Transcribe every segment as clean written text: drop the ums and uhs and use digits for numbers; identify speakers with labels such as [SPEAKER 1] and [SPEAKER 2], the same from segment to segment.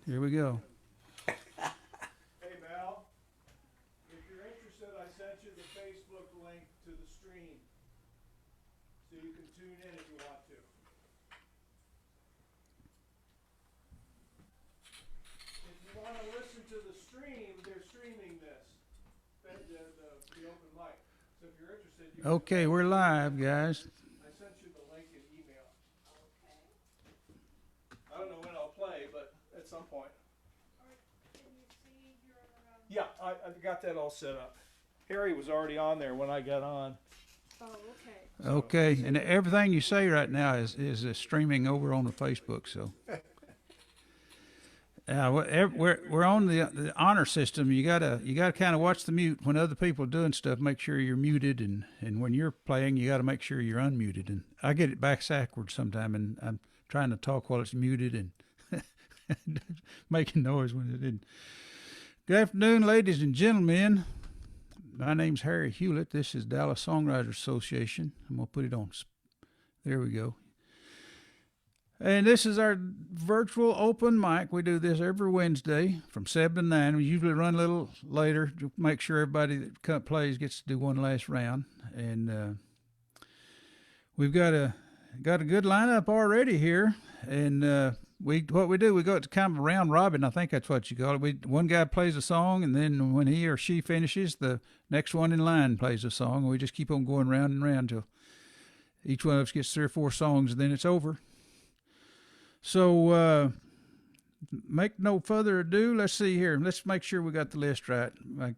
[SPEAKER 1] Here we go.
[SPEAKER 2] Hey Mel, if you're interested, I sent you the Facebook link to the stream, so you can tune in if you want to. If you want to listen to the stream, they're streaming this, the open mic. So if you're interested, you can.
[SPEAKER 1] Okay, we're live, guys.
[SPEAKER 2] I sent you the link in email. Okay. I don't know when I'll play, but at some point. Yeah, I got that all set up. Harry was already on there when I got on.
[SPEAKER 3] Oh, okay.
[SPEAKER 1] Okay, and everything you say right now is streaming over on the Facebook. So, we're on the honor system. You gotta kind of watch the mute when other people are doing stuff. Make sure you're muted, and when you're playing, you got to make sure you're unmuted. And I get it backwards sometime, and I'm trying to talk while it's muted and making noise when it didn't. Good afternoon, ladies and gentlemen. My name's Harry Hewlett. This is Dallas Songwriters Association. I'm going to put it on. There we go. And this is our virtual open mic. We do this every Wednesday from 7 to 9. We usually run a little later to make sure everybody that plays gets to do one last round. And we've got a good lineup already here. And we go to kind of a round robin. I think that's what you call it. One guy plays a song, and then when he or she finishes, the next one in line plays a song. And we just keep on going round and round till each one of us gets 3 or 4 songs, and then it's over. So make no further ado. Let's see here. Let's make sure we got the list right. The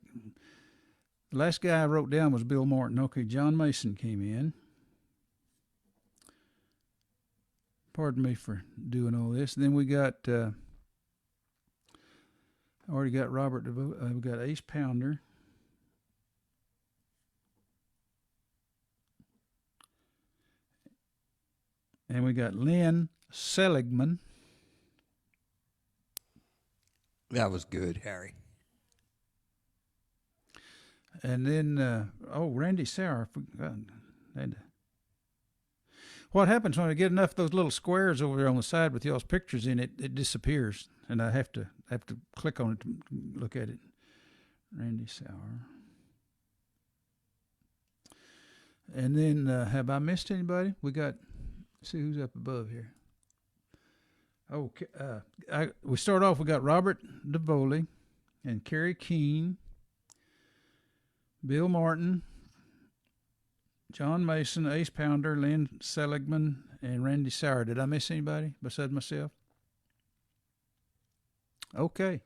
[SPEAKER 1] last guy I wrote down was Bill Martin. Okay, John Mason came in. Pardon me for doing all this. Then we got, I already got Robert DeVoe. We got Ace Pounder. And we got Lynn Seligman.
[SPEAKER 4] That was good, Harry.
[SPEAKER 1] And then, Randy Sauer. What happens when I get enough of those little squares over there on the side with y'all's pictures in it, it disappears, and I have to click on it to look at it. Randy Sauer. And then, have I missed anybody? We got, let's see who's up above here. Okay, we start off, we got Robert DeVoe and Kerry Keene, Bill Martin, John Mason, Ace Pounder, Lynn Seligman, and Randy Sauer. Did I miss anybody besides myself? Okay.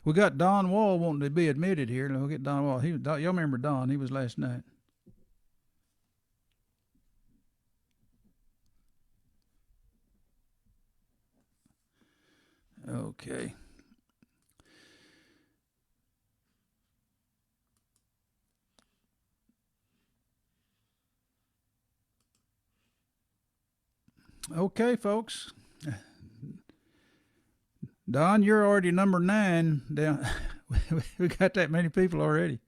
[SPEAKER 1] We got Don Wall wanting to be admitted here. We'll get Don Wall. Y'all remember Don. He was last night. Okay. Okay, folks. Don, you're already number 9 down. We got that many people already.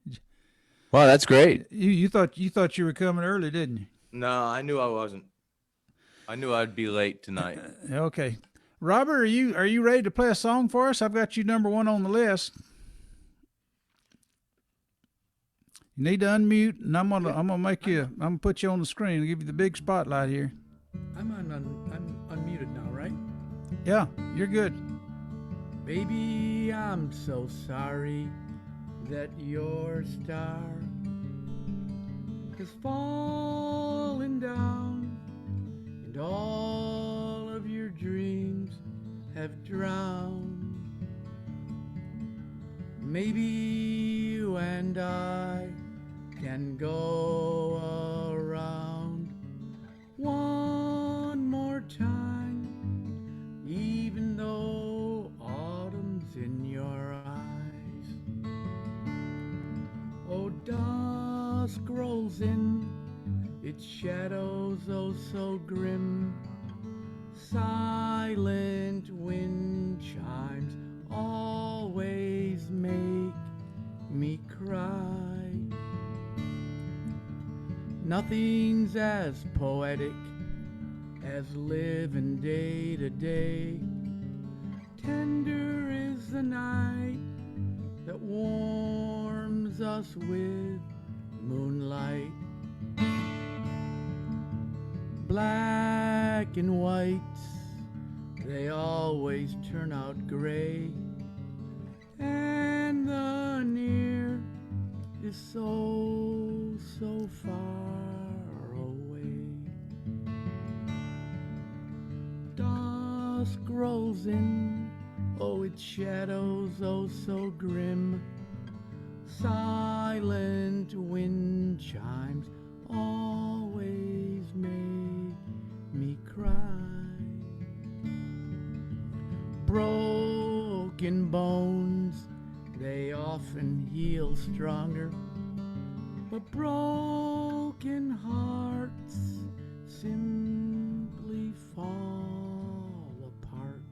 [SPEAKER 4] Wow, that's great.
[SPEAKER 1] You thought you were coming early, didn't you?
[SPEAKER 4] No, I knew I wasn't. I knew I'd be late tonight.
[SPEAKER 1] Okay. Robert, are you ready to play a song for us? I've got you number 1 on the list. You need to unmute, and I'm gonna put you on the screen and give you the big spotlight here.
[SPEAKER 5] I'm unmuted now, right?
[SPEAKER 1] Yeah, you're good.
[SPEAKER 5] Baby, I'm so sorry that your star has fallen down and all of your dreams have drowned. Maybe you and I can go around one more time, even though autumn's in your eyes. Oh, dusk rolls in, its shadows oh so grim. Silent wind chimes always make me cry. Nothing's as poetic as living day to day, tender us with moonlight. Black and whites, they always turn out gray. And the near is so, so far away. Dusk rolls in, oh, its shadows, oh, so grim. Silent wind chimes always make me cry. Broken bones, they often heal stronger, but broken hearts simply fall apart.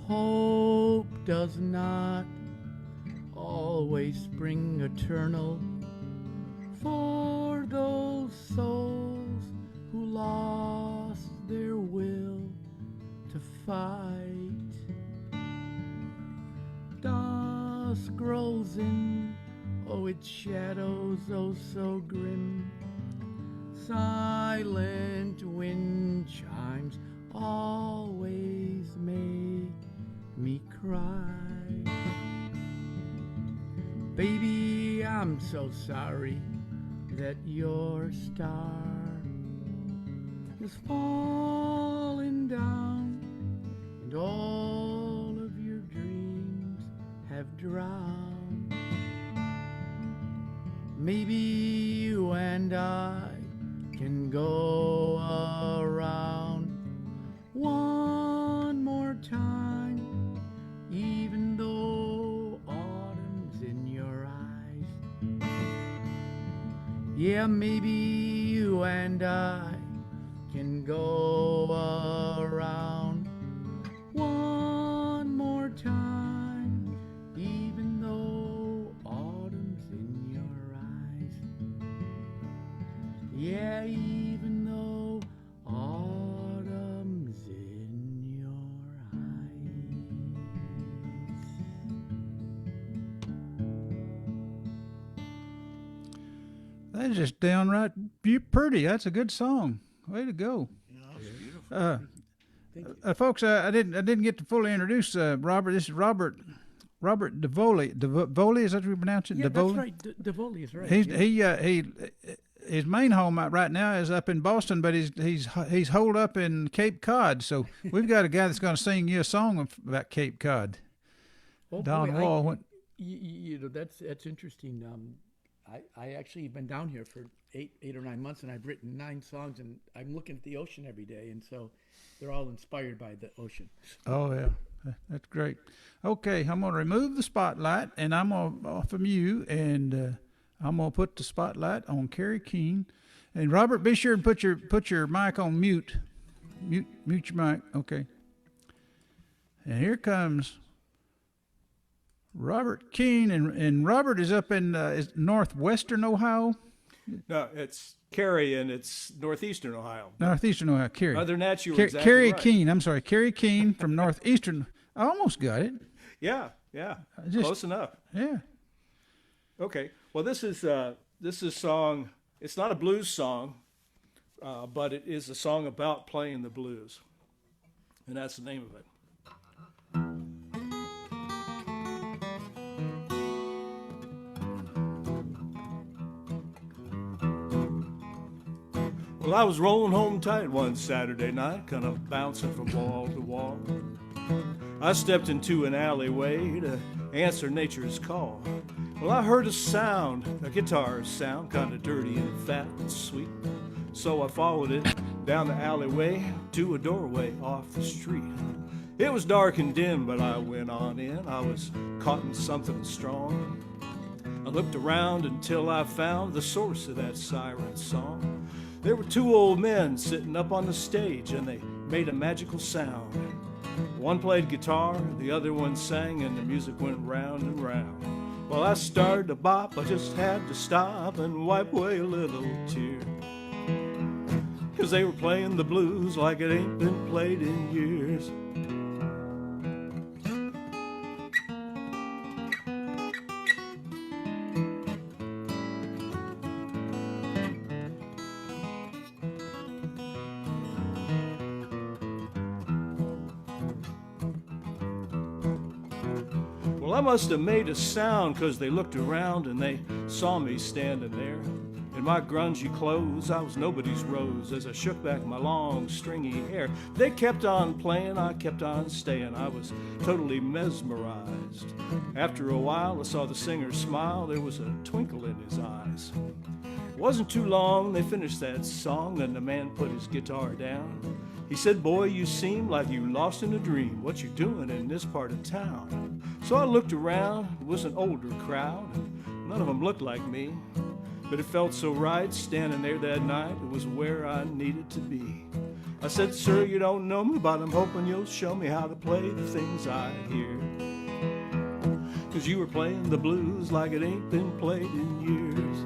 [SPEAKER 5] Hope does not always spring eternal for those souls who lost their will to fight. Dusk grows in, oh, its shadows, oh, so grim. Silent wind chimes always make me cry. Baby, I'm so sorry that your star is falling down and all of your dreams have drowned. Maybe you and I can go around one more time, even though autumn's in your eyes. Yeah, maybe you and I can go around one more time, even though autumn's in your eyes. Yeah, even though autumn's in your eyes.
[SPEAKER 1] That's just downright pretty. That's a good song. Way to go. Folks, I didn't get to fully introduce Robert. This is Robert DeVoli. DeVoli, is that how you pronounce it?
[SPEAKER 5] Yeah,
[SPEAKER 1] DeVoli?
[SPEAKER 5] that's right. DeVoli is right.
[SPEAKER 1] He his main home right now is up in Boston, but he's holed up in Cape Cod. So we've got a guy that's going to sing you a song about Cape Cod.
[SPEAKER 5] Oh,
[SPEAKER 1] Don
[SPEAKER 5] boy,
[SPEAKER 1] Wall went.
[SPEAKER 5] You know, that's interesting. I actually been down here for eight or 9 months, and I've written 9 songs, and I'm looking at the ocean every day, and so they're all inspired by the ocean.
[SPEAKER 1] Oh yeah, that's great. Okay, I'm going to remove the spotlight, and I'm going to off of you, and I'm going to put the spotlight on Kerry Keene. And Robert, be sure and put your mic on mute. Mute your mic. Okay. And here comes Robert Keene, and Robert is up in is northwestern Ohio.
[SPEAKER 2] No, it's Cary, and it's northeastern Ohio.
[SPEAKER 1] Northeastern Ohio, Kerry.
[SPEAKER 2] Other than that, you were exactly
[SPEAKER 1] Kerry
[SPEAKER 2] right.
[SPEAKER 1] Keene. I'm sorry, Kerry Keene from northeastern. I almost got it.
[SPEAKER 2] Yeah, close enough.
[SPEAKER 1] Yeah.
[SPEAKER 2] Okay, well, this is a song. It's not a blues song, but it is a song about playing the blues, and that's the name of it. Well, I was rolling home tight one Saturday night, kind of bouncing from wall to wall. I stepped into an alleyway to answer nature's call. Well, I heard a sound, a guitar sound, kind of dirty and fat and sweet. So I followed it down the alleyway to a doorway off the street. It was dark and dim, but I went on in. I was caught in something strong. I looked around until I found the source of that siren song. There were 2 old men sitting up on the stage, and they made a magical sound. One played guitar, the other one sang, and the music went round and round. Well, I started to bop, I just had to stop and wipe away a little tear. 'Cause they were playing the blues like it ain't been played in years. Well, I must have made a sound 'cause they looked around and they saw me standing there. In my grungy clothes, I was nobody's rose as I shook back my long, stringy hair. They kept on playing, I kept on staying. I was totally mesmerized. After a while, I saw the singer smile. There was a twinkle in his eyes. It wasn't too long, they finished that song, then the man put his guitar down. He said, "Boy, you seem like you lost in a dream. What you doing in this part of town?" So I looked around. It was an older crowd. None of them looked like me. But it felt so right standing there that night. It was where I needed to be. I said, "Sir, you don't know me, but I'm hoping you'll show me how to play the things I hear. 'Cause you were playing the blues like it ain't been played in years."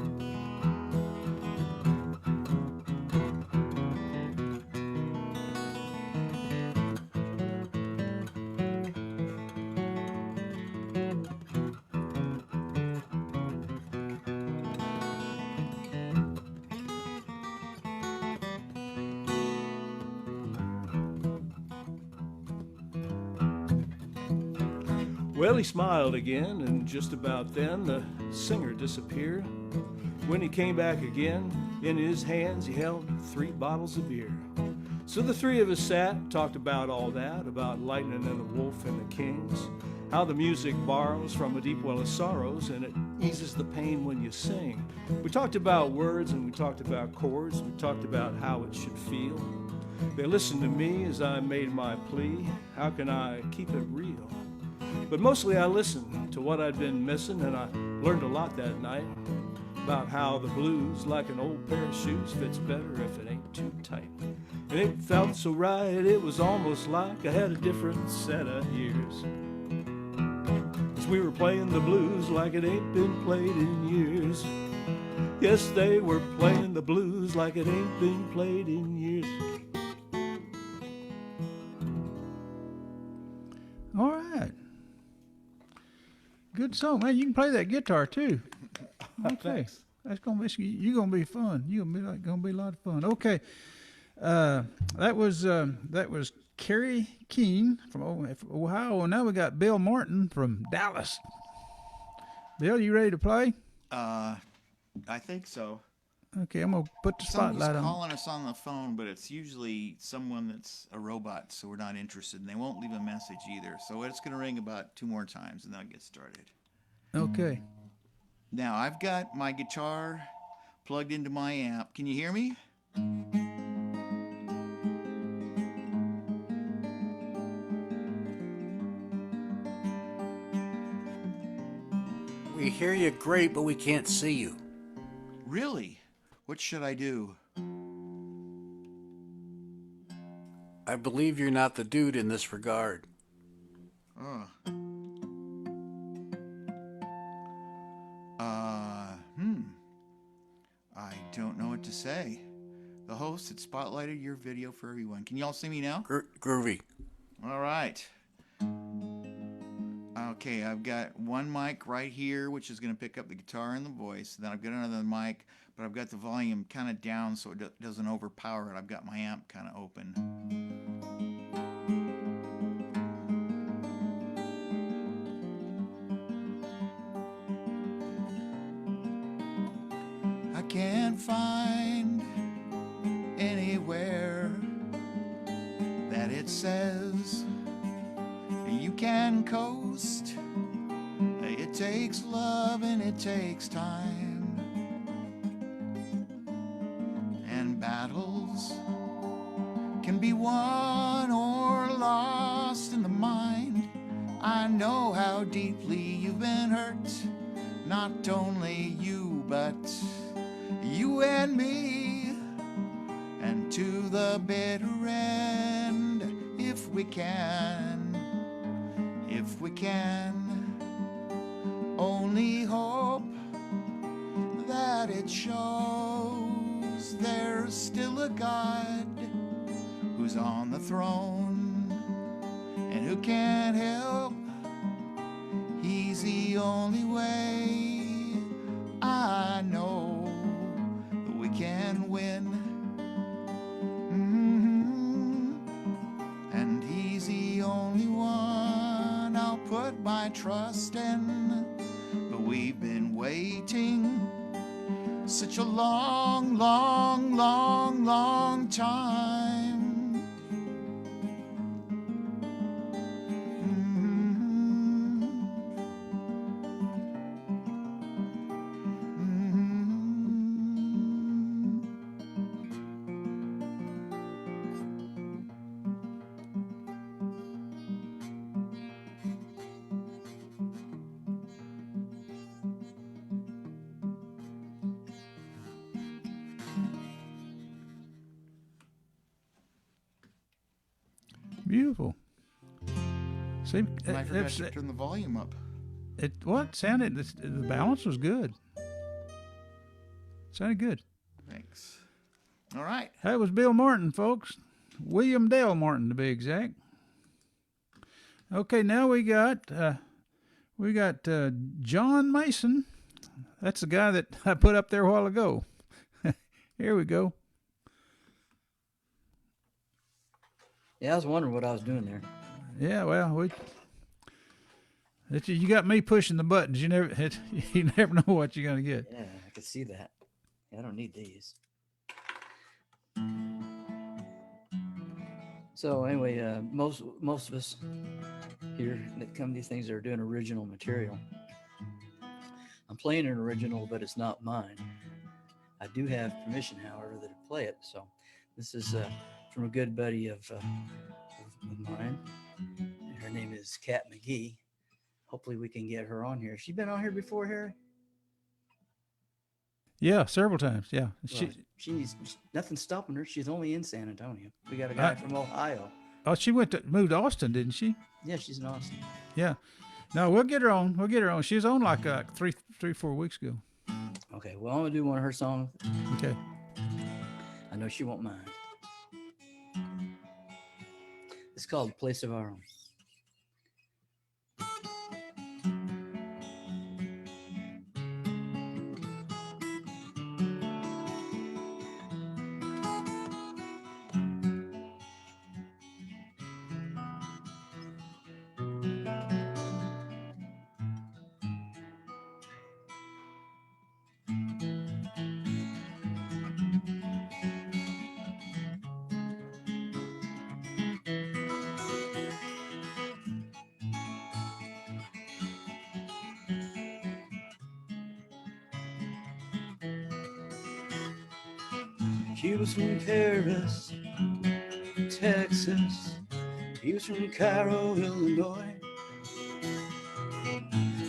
[SPEAKER 2] Well, he smiled again, and just about then the singer disappeared. When he came back again, in his hands he held 3 bottles of beer. So the 3 of us sat, talked about all that, about lightning and the wolf and the kings, how the music borrows from a deep well of sorrows and it eases the pain when you sing. We talked about words and we talked about chords, we talked about how it should feel. They listened to me as I made my plea, how can I keep it real? But mostly I listened to what I'd been missing, and I learned a lot that night about how the blues, like an old pair of shoes, fits better if it ain't too tight. And it felt so right, it was almost like I had a different set of ears. 'Cause we were playing the blues like it ain't been played in years. Yes, they were playing the blues like it ain't been played in years.
[SPEAKER 1] All right. Good song, man. You can play that guitar too. Okay,
[SPEAKER 2] Thanks.
[SPEAKER 1] that's gonna be you're gonna be fun. You're gonna be a lot of fun. Okay, that was Kerry Keene from Ohio, and now we got Bill Martin from Dallas. Bill, you ready to play?
[SPEAKER 3] I think so.
[SPEAKER 1] Okay, I'm gonna put the
[SPEAKER 3] Someone's
[SPEAKER 1] spotlight on.
[SPEAKER 3] calling us on the phone, but it's usually someone that's a robot, so we're not interested, and they won't leave a message either. So it's going to ring about 2 more times, and then I'll get started.
[SPEAKER 1] Okay.
[SPEAKER 3] Now, I've got my guitar plugged into my amp. Can you hear me?
[SPEAKER 6] We hear you great, but we can't see you.
[SPEAKER 3] Really? What should I do?
[SPEAKER 6] I believe you're not the dude in this regard.
[SPEAKER 3] Oh. I don't know what to say. The host had spotlighted your video for everyone. Can y'all see me now?
[SPEAKER 6] Groovy.
[SPEAKER 3] All right. Okay, I've got one mic right here, which is going to pick up the guitar and the voice. Then I've got another mic, but I've got the volume kind of down so it doesn't overpower it. I've got my amp kind of open. I can't find anywhere that it says you can coast. It takes love and it takes time, and battles can be won or lost in the mind. I know how deeply you've been hurt, not only you but you and me, and to the bitter end, if we can only hope that it shows there's still a God who's on the throne and who can't help. He's the only way I know that we can win. And he's the only one I'll put put my trust in, but we've been waiting such a long, long, long, long time. Mm-hmm.
[SPEAKER 1] Beautiful. See,
[SPEAKER 3] And I forgot to turn the volume up.
[SPEAKER 1] What sounded, the balance was good. Sounded good.
[SPEAKER 3] Thanks. All right.
[SPEAKER 1] That was Bill Martin, folks. William Dale Martin, to be exact. Okay, now we got John Mason. That's the guy that I put up there a while ago. Here we go.
[SPEAKER 7] Yeah, I was wondering what I was doing there.
[SPEAKER 1] Yeah, well, you got me pushing the buttons. You never know what you're gonna get.
[SPEAKER 7] Yeah, I could see that. Yeah, I don't need these. So anyway, most of us here that come to these things are doing original material. I'm playing an original, but it's not mine. I do have permission, however, to play it. So this is from a good buddy of mine. Her name is Kat McGee. Hopefully we can get her on here. Has she been on here before, Harry?
[SPEAKER 1] Yeah, several times. Yeah,
[SPEAKER 7] Well, she's nothing's stopping her. She's only in San Antonio. We got a guy from Ohio.
[SPEAKER 1] she moved to Austin, didn't she?
[SPEAKER 7] Yeah, she's in Austin.
[SPEAKER 1] Yeah. No, we'll get her on. She was on like 3-4 weeks ago.
[SPEAKER 7] Okay, well, I'm gonna do one of her songs.
[SPEAKER 1] Okay.
[SPEAKER 7] I know she won't mind. It's called Place of Our Own. She was from Paris, Texas. He was from Cairo, Illinois.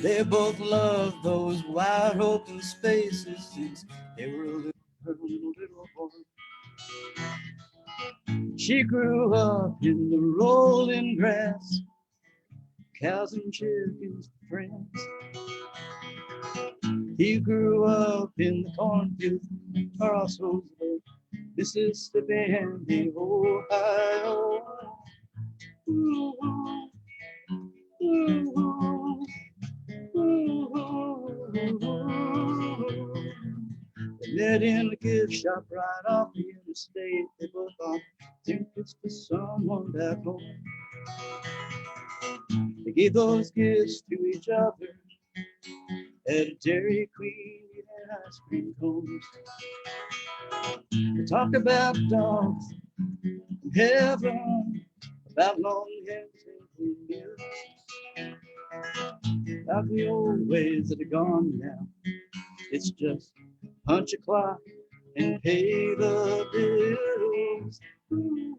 [SPEAKER 7] They both loved those wide open spaces since they were a little boy. She grew up in the rolling grass, cows and chickens for friends. He grew up in the cornfields, Crossroads, Mississippi and the Ohio. Ooh, ooh, ooh, ooh. They met in the gift shop right off the interstate. They both bought tickets for someone back home. They gave those gifts to each other at a Dairy Queen and ice cream cones. They talked about dogs in heaven, about long hairs and clean mirrors, about the old ways that are gone now. It's just punch a clock and pay the bills. Ooh,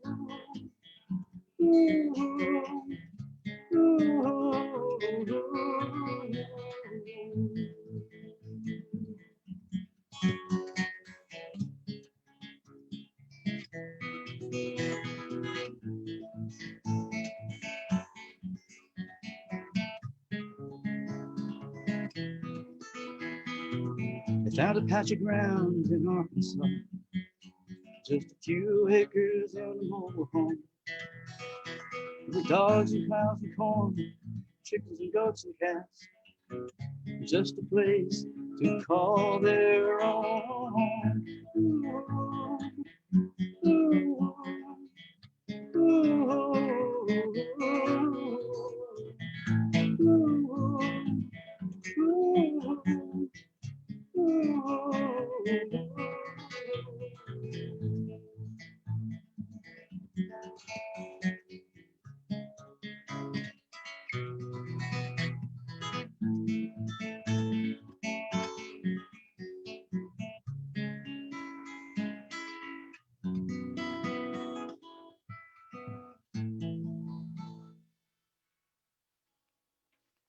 [SPEAKER 7] ooh, ooh, ooh. They found a patch of ground in Arkansas, just a few acres and a mobile home. With dogs and cows and corn, chickens and goats and cats, just a place to call their own. Ooh, ooh, ooh, ooh, ooh.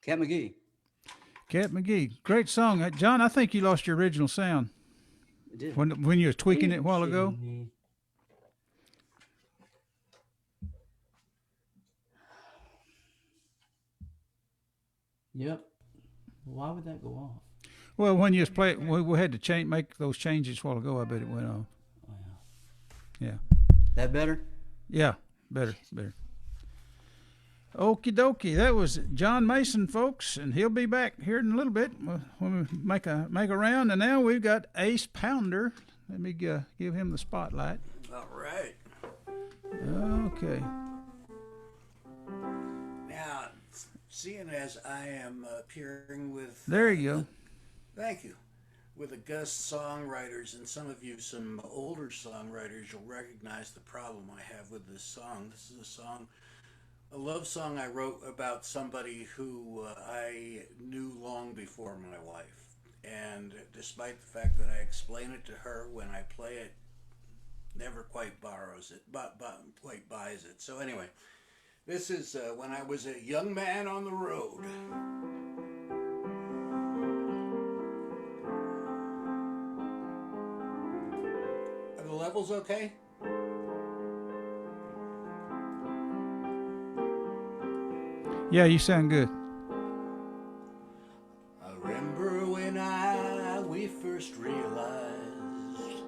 [SPEAKER 8] Cat McGee.
[SPEAKER 1] Cat McGee. Great song. John, I think you lost your original sound
[SPEAKER 8] It did.
[SPEAKER 1] when you was tweaking it a while ago.
[SPEAKER 8] Yep. Why would that go off?
[SPEAKER 1] Well, when you was playing, we had to make those changes a while ago. I bet it went off.
[SPEAKER 8] Oh,
[SPEAKER 1] Yeah.
[SPEAKER 8] that better?
[SPEAKER 1] Yeah. Better. Okie dokie. That was John Mason, folks, and he'll be back here in a little bit when we make a round. And now we've got Ace Pounder. Let me give him the spotlight.
[SPEAKER 6] All right.
[SPEAKER 1] Okay.
[SPEAKER 6] Now, seeing as I am appearing with...
[SPEAKER 1] There you go.
[SPEAKER 6] Thank you. With the guest songwriters, and some of you, some older songwriters, you'll recognize the problem I have with this song. This is a love song I wrote about somebody who I knew long before my wife. And despite the fact that I explain it to her when I play it, never quite borrows it, but quite buys it. So anyway, this is when I was a young man on the road. Are the levels okay?
[SPEAKER 1] Yeah, you sound good.
[SPEAKER 6] I remember when we first realized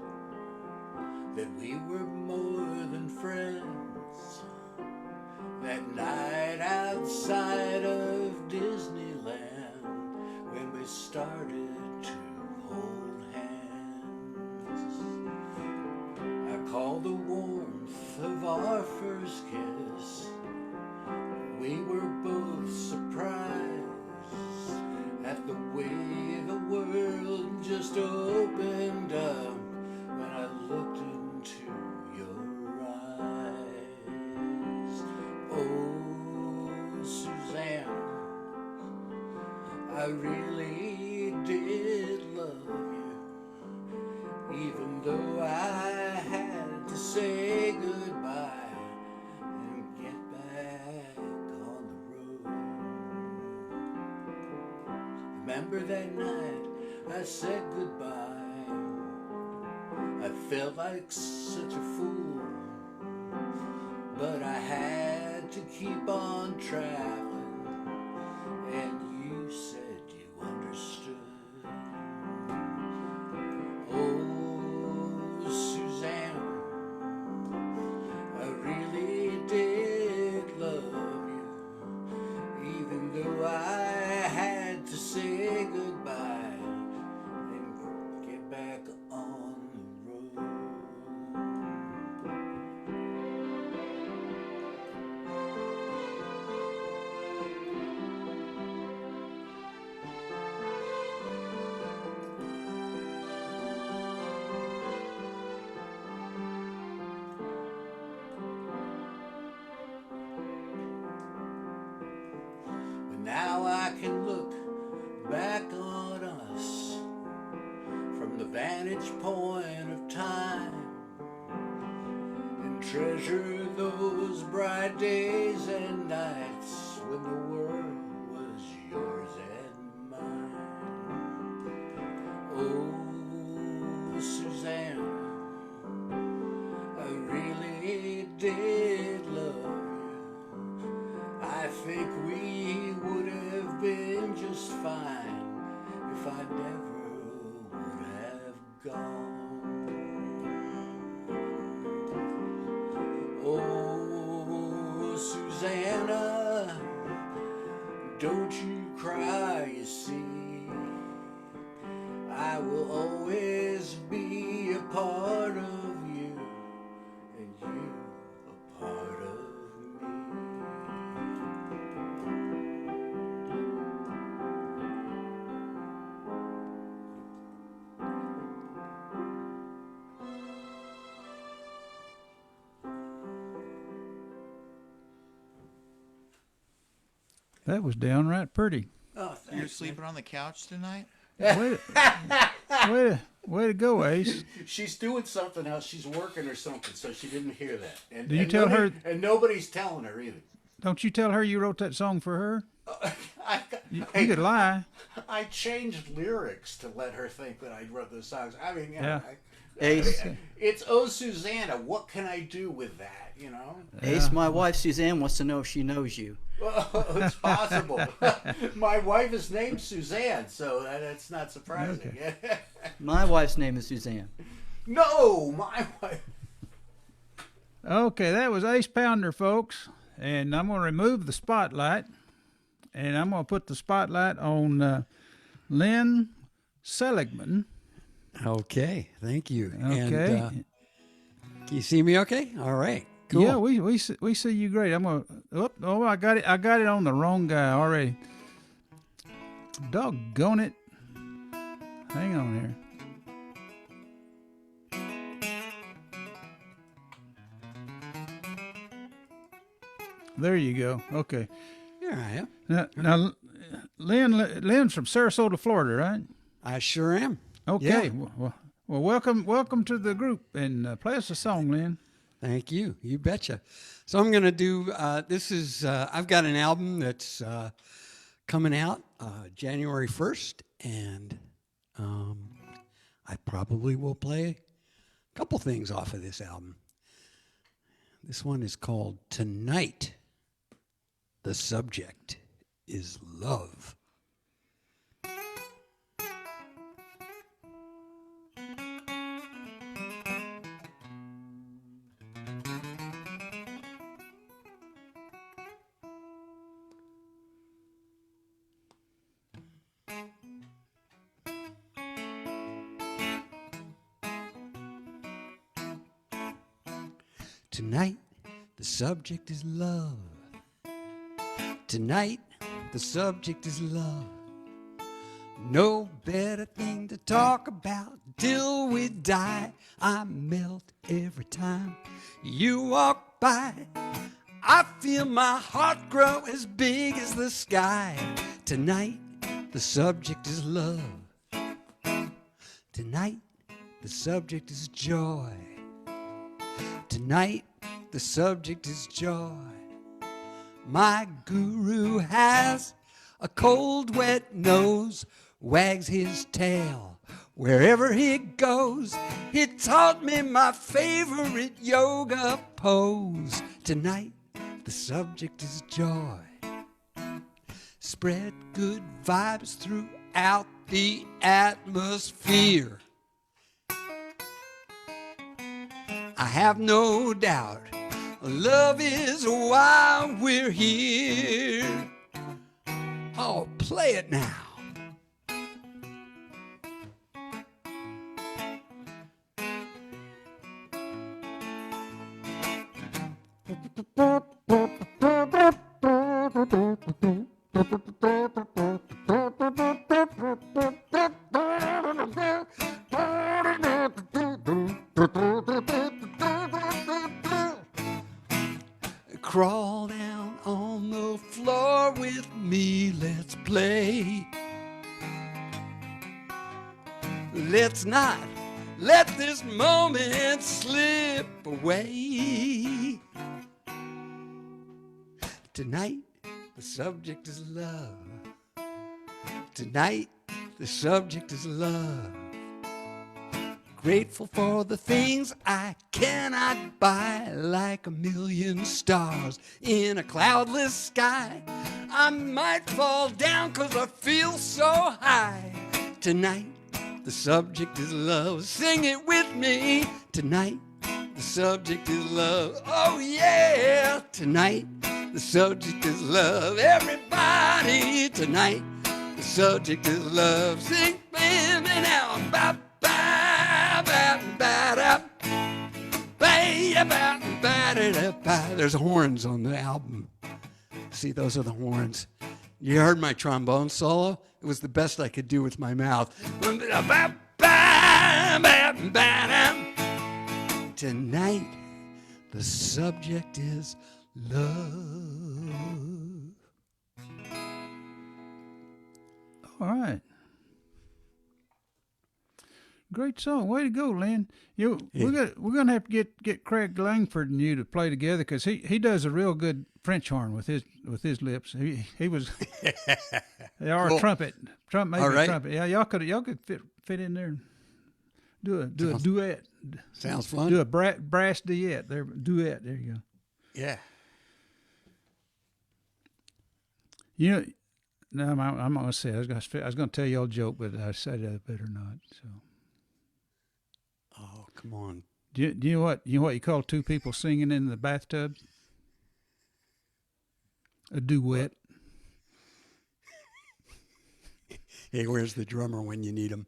[SPEAKER 6] that we were more than friends. That night outside of Disneyland, when we started to hold hands. I call the warmth of our first kiss. We were both surprised at the way the world just opened up when I looked into your eyes. Oh, Suzanne, I really did love you, even though I had to say goodbye. Remember that night I said goodbye. I felt like such a fool, but I had to keep on traveling, and you said you understood. Oh, Suzanne, I really did love you, even though I had to say goodbye and get back on the road. But now I can look back on us from the vantage point of time and treasure those bright days and nights when the world was yours and mine. Oh, Suzanne, I really did love you. I think we would have been just fine if I never would have gone. Oh, Susanna, don't you cry, you see. I will always be a part of you, and you a part of me.
[SPEAKER 1] That was downright pretty.
[SPEAKER 6] Oh, thanks.
[SPEAKER 3] You're sleeping on the couch tonight?
[SPEAKER 1] Way to go, Ace.
[SPEAKER 6] She's doing something else. She's working or something, so she didn't hear that. And,
[SPEAKER 1] Do you tell her?
[SPEAKER 6] And nobody's telling her either.
[SPEAKER 1] Don't you tell her you wrote that song for her? You could lie.
[SPEAKER 6] I changed lyrics to let her think that I wrote those songs. I mean, you know,
[SPEAKER 1] Yeah.
[SPEAKER 8] Ace,
[SPEAKER 6] it's Oh Susanna. What can I do with that? You know,
[SPEAKER 8] Ace, my wife Suzanne wants to know if she knows you.
[SPEAKER 6] well, it's possible. My wife is named Suzanne, so that's not surprising.
[SPEAKER 8] My wife's name is Suzanne.
[SPEAKER 6] No, my wife.
[SPEAKER 1] Okay, that was Ace Pounder, folks. And I'm going to remove the spotlight. And I'm going to put the spotlight on Lynn Seligman.
[SPEAKER 9] Okay, thank you.
[SPEAKER 1] Okay.
[SPEAKER 9] And, can you see me okay? All right. Cool.
[SPEAKER 1] Yeah, we see you great. I'm going to... Oh, I got it on the wrong guy already. Doggone it. Hang on here. There you go. Okay.
[SPEAKER 9] Here I am.
[SPEAKER 1] Now Lynn's from Sarasota, Florida, right?
[SPEAKER 9] I sure am.
[SPEAKER 1] Okay.
[SPEAKER 9] Yeah.
[SPEAKER 1] Well, welcome to the group, and play us a song, Lynn.
[SPEAKER 9] Thank you. You betcha. So I'm going to do, this is, I've got an album that's coming out January 1st, and I probably will play a couple things off of this album. This one is called Tonight. The subject is love. Tonight, the subject is love. Tonight, the subject is love. No better thing to talk about till we die. I melt every time you walk by. I feel my heart grow as big as the sky. Tonight, the subject is love. Tonight, the subject is joy. Tonight, the subject is joy. My guru has a cold, wet nose, wags his tail wherever he goes. He taught me my favorite yoga pose. Tonight, the subject is joy. Spread good vibes throughout the atmosphere. I have no doubt love is why we're here. Oh, play it now. Crawl down on the floor with me, let's play. Let's not let this moment slip away. Tonight, the subject is love. Tonight, the subject is love. Grateful for the things I cannot buy, like a million stars in a cloudless sky. I might fall down 'cause I feel so high. Tonight, the subject is love. Sing it with me. Tonight, the subject is love. Oh yeah. Tonight, the subject is love. Everybody, tonight, the subject is love. Sing with me now. Bye. There's horns on the album. See, those are the horns. You heard my trombone solo? It was the best I could do with my mouth. Tonight, the subject is love.
[SPEAKER 1] All right. Great song. Way to go, Lynn. We're gonna have to get Craig Langford and you to play together because he does a real good French horn with his lips. He was or
[SPEAKER 9] Cool.
[SPEAKER 1] a trumpet. Maybe
[SPEAKER 9] All
[SPEAKER 1] a
[SPEAKER 9] right.
[SPEAKER 1] trumpet. Yeah, y'all could fit in there and do a duet.
[SPEAKER 9] Sounds fun.
[SPEAKER 1] Do a brass duet. Duet. There you go.
[SPEAKER 9] Yeah.
[SPEAKER 1] You know, no, I'm not gonna say it. I was gonna tell you all a joke, but I said I better not. So,
[SPEAKER 9] Oh, come on.
[SPEAKER 1] do you know what you call two people singing in the bathtub? A duet.
[SPEAKER 9] Hey, where's the drummer when you need him?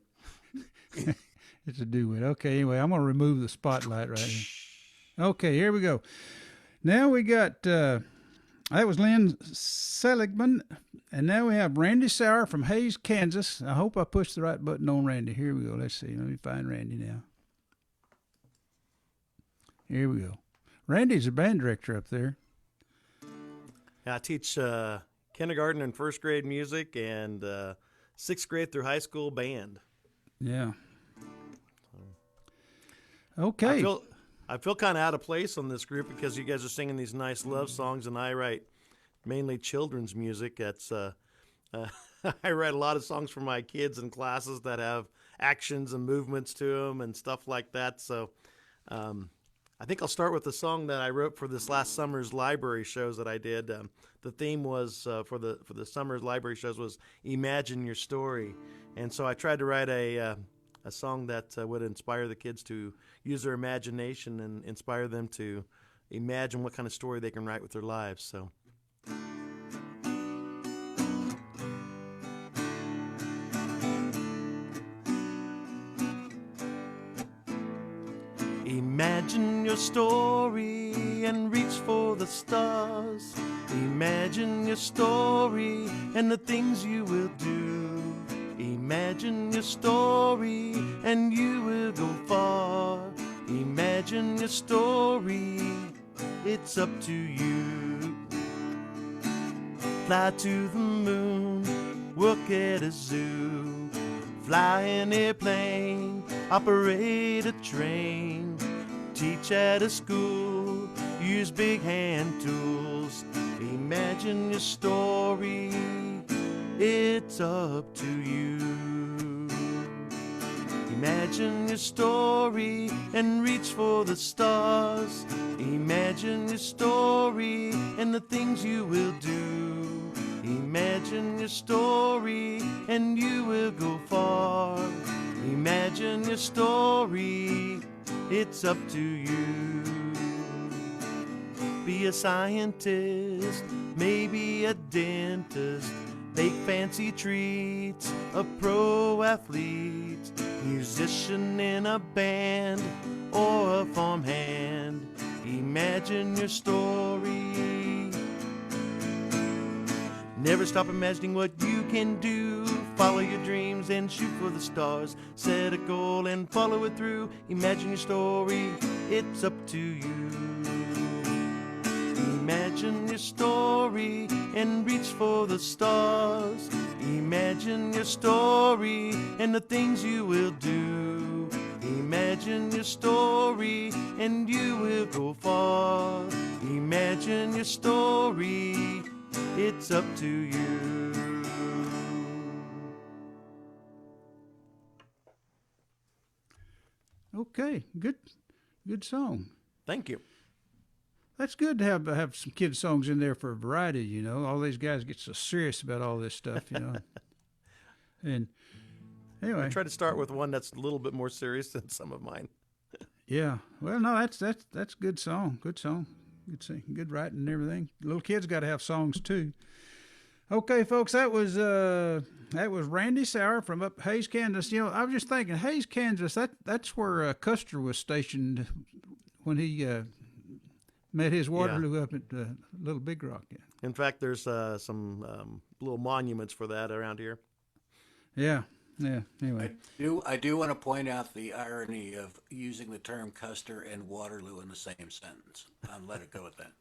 [SPEAKER 1] It's a duet. Okay, anyway, I'm gonna remove the spotlight right here. Okay, here we go. Now we got that was Lynn Seligman, and now we have Randy Sauer from Hays, Kansas. I hope I pushed the right button on Randy. Here we go. Let's see. Let me find Randy now. Here we go. Randy's a band director up there.
[SPEAKER 10] I teach kindergarten and first grade music and sixth grade through high school band.
[SPEAKER 1] Yeah. Okay.
[SPEAKER 10] I feel kind of out of place on this group because you guys are singing these nice love songs, and I write mainly children's music. That's I write a lot of songs for my kids in classes that have actions and movements to them and stuff like that. So I think I'll start with the song that I wrote for this last summer's library shows that I did. The theme was for the summer's library shows was Imagine Your Story, and so I tried to write a song that would inspire the kids to use their imagination and inspire them to imagine what kind of story they can write with their lives. So. Imagine your story and reach for the stars. Imagine your story and the things you will do. Imagine your story and you will go far. Imagine your story, it's up to you. Fly to the moon, work at a zoo. Fly an airplane, operate a train. Teach at a school, use big hand tools. Imagine your story, it's up to you. Imagine your story and reach for the stars. Imagine your story and the things you will do. Imagine your story and you will go far. Imagine your story, it's up to you. Be a scientist, maybe a dentist. Bake fancy treats, a pro athlete, musician in a band, or a farmhand. Imagine your story. Never stop imagining what you can do. Follow your dreams and shoot for the stars. Set a goal and follow it through. Imagine your story, it's up to you. Imagine your story and reach for the stars. Imagine your story and the things you will do. Imagine your story and you will go far. Imagine your story, it's up to you.
[SPEAKER 1] Okay, good song.
[SPEAKER 10] Thank you.
[SPEAKER 1] That's good to have some kids' songs in there for a variety, you know. All these guys get so serious about all this stuff, you know. And anyway,
[SPEAKER 10] I try to start with one that's a little bit more serious than some of mine.
[SPEAKER 1] yeah. Well, no, that's good song. Good song. Good sing, good writing and everything. Little kids got to have songs too. Okay, folks, that was Randy Sauer from up Hays, Kansas. You know, I was just thinking, Hays, Kansas. That's where Custer was stationed when he met his Waterloo up at Little Big Rock. Yeah.
[SPEAKER 10] In fact, there's some little monuments for that around here.
[SPEAKER 1] Yeah. Anyway,
[SPEAKER 6] I do want to point out the irony of using the term Custer and Waterloo in the same sentence. I'll let it go at that.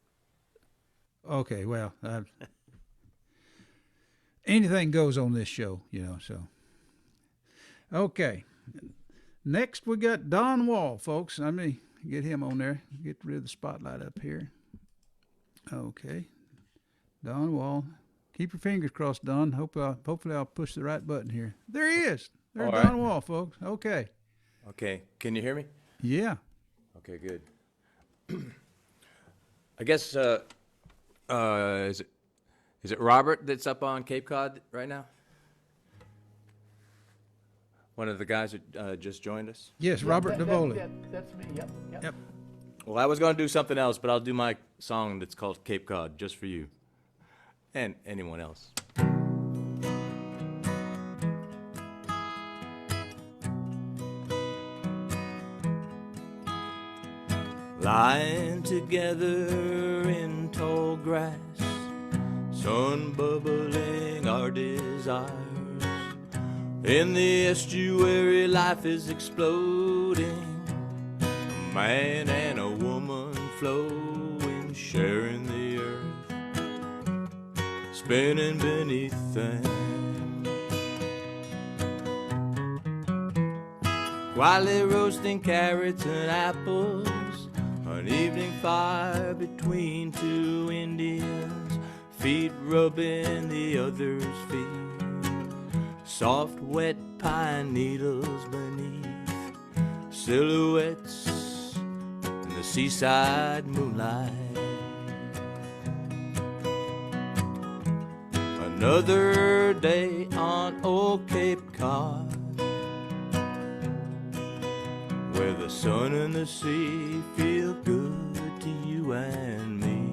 [SPEAKER 1] Okay. Well, anything goes on this show, you know. So, okay. Next, we got Don Wall, folks. Let me get him on there. Get rid of the spotlight up here. Okay. Don Wall. Keep your fingers crossed, Don. Hopefully I'll push the right button here. There he is. There's
[SPEAKER 4] All
[SPEAKER 1] Don
[SPEAKER 4] right.
[SPEAKER 1] Wall, folks. Okay.
[SPEAKER 4] Okay. Can you hear me?
[SPEAKER 1] Yeah.
[SPEAKER 4] Okay, good. I guess is it Robert that's up on Cape Cod right now? One of the guys that just joined us.
[SPEAKER 1] Yes, Robert DeVoli.
[SPEAKER 5] That's me. Yep.
[SPEAKER 1] Yep.
[SPEAKER 4] Well, I was going to do something else, but I'll do my song that's called Cape Cod just for you and anyone else. Lying together in tall grass, sun bubbling our desires. In the estuary, life is exploding. A man and a woman flowing, sharing the earth, spinning beneath them. Quietly roasting carrots and apples, an evening fire between two Indians, feet rubbing the other's feet. Soft, wet pine needles beneath, silhouettes in the seaside moonlight. Another day on old Cape Cod, where the sun and the sea feel good to you and me.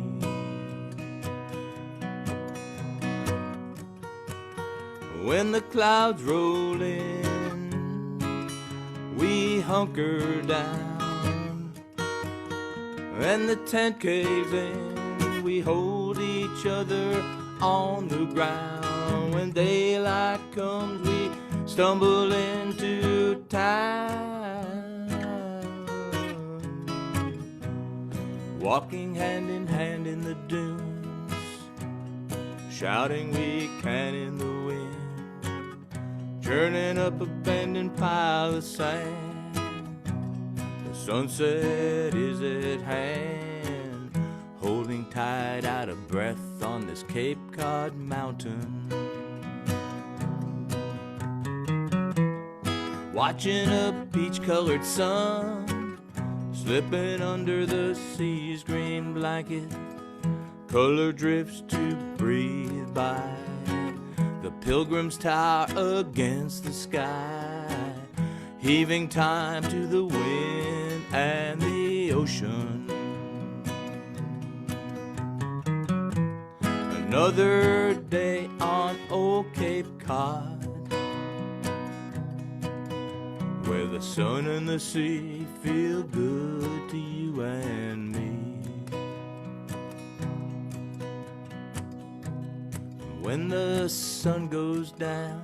[SPEAKER 4] When the clouds roll in, we hunker down. When the tent caves in, we hold each other on the ground. When daylight comes, we stumble into town, walking hand in hand in the dunes, shouting we can in the wind, churning up a bending pile of sand. The sunset is at hand, holding tight, out of breath on this Cape Cod mountain. Watching a peach-colored sun slipping under the sea's green blanket, color drifts to breathe by. The Pilgrim's Tower against the sky, heaving time to the wind and the ocean. Another day on old Cape Cod, where the sun and the sea feel good to you and me. When the sun goes down,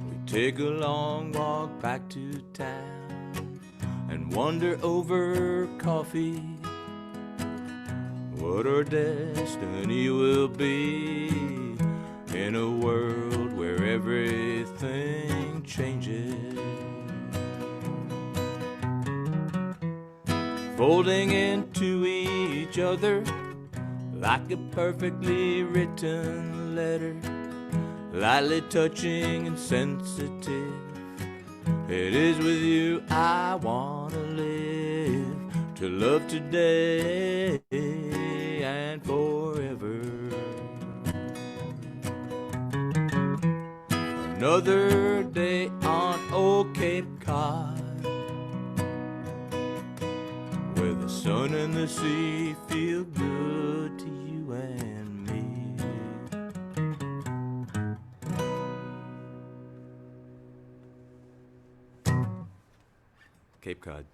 [SPEAKER 4] we take a long walk back to town and wonder over coffee what our destiny will be in a world where everything changes. Folding into each other like a perfectly written letter, lightly touching and sensitive. It is with you I want to live, to love today and forever. Another day on old Cape Cod, where the sun and the sea feel good to you and me. Cape Cod.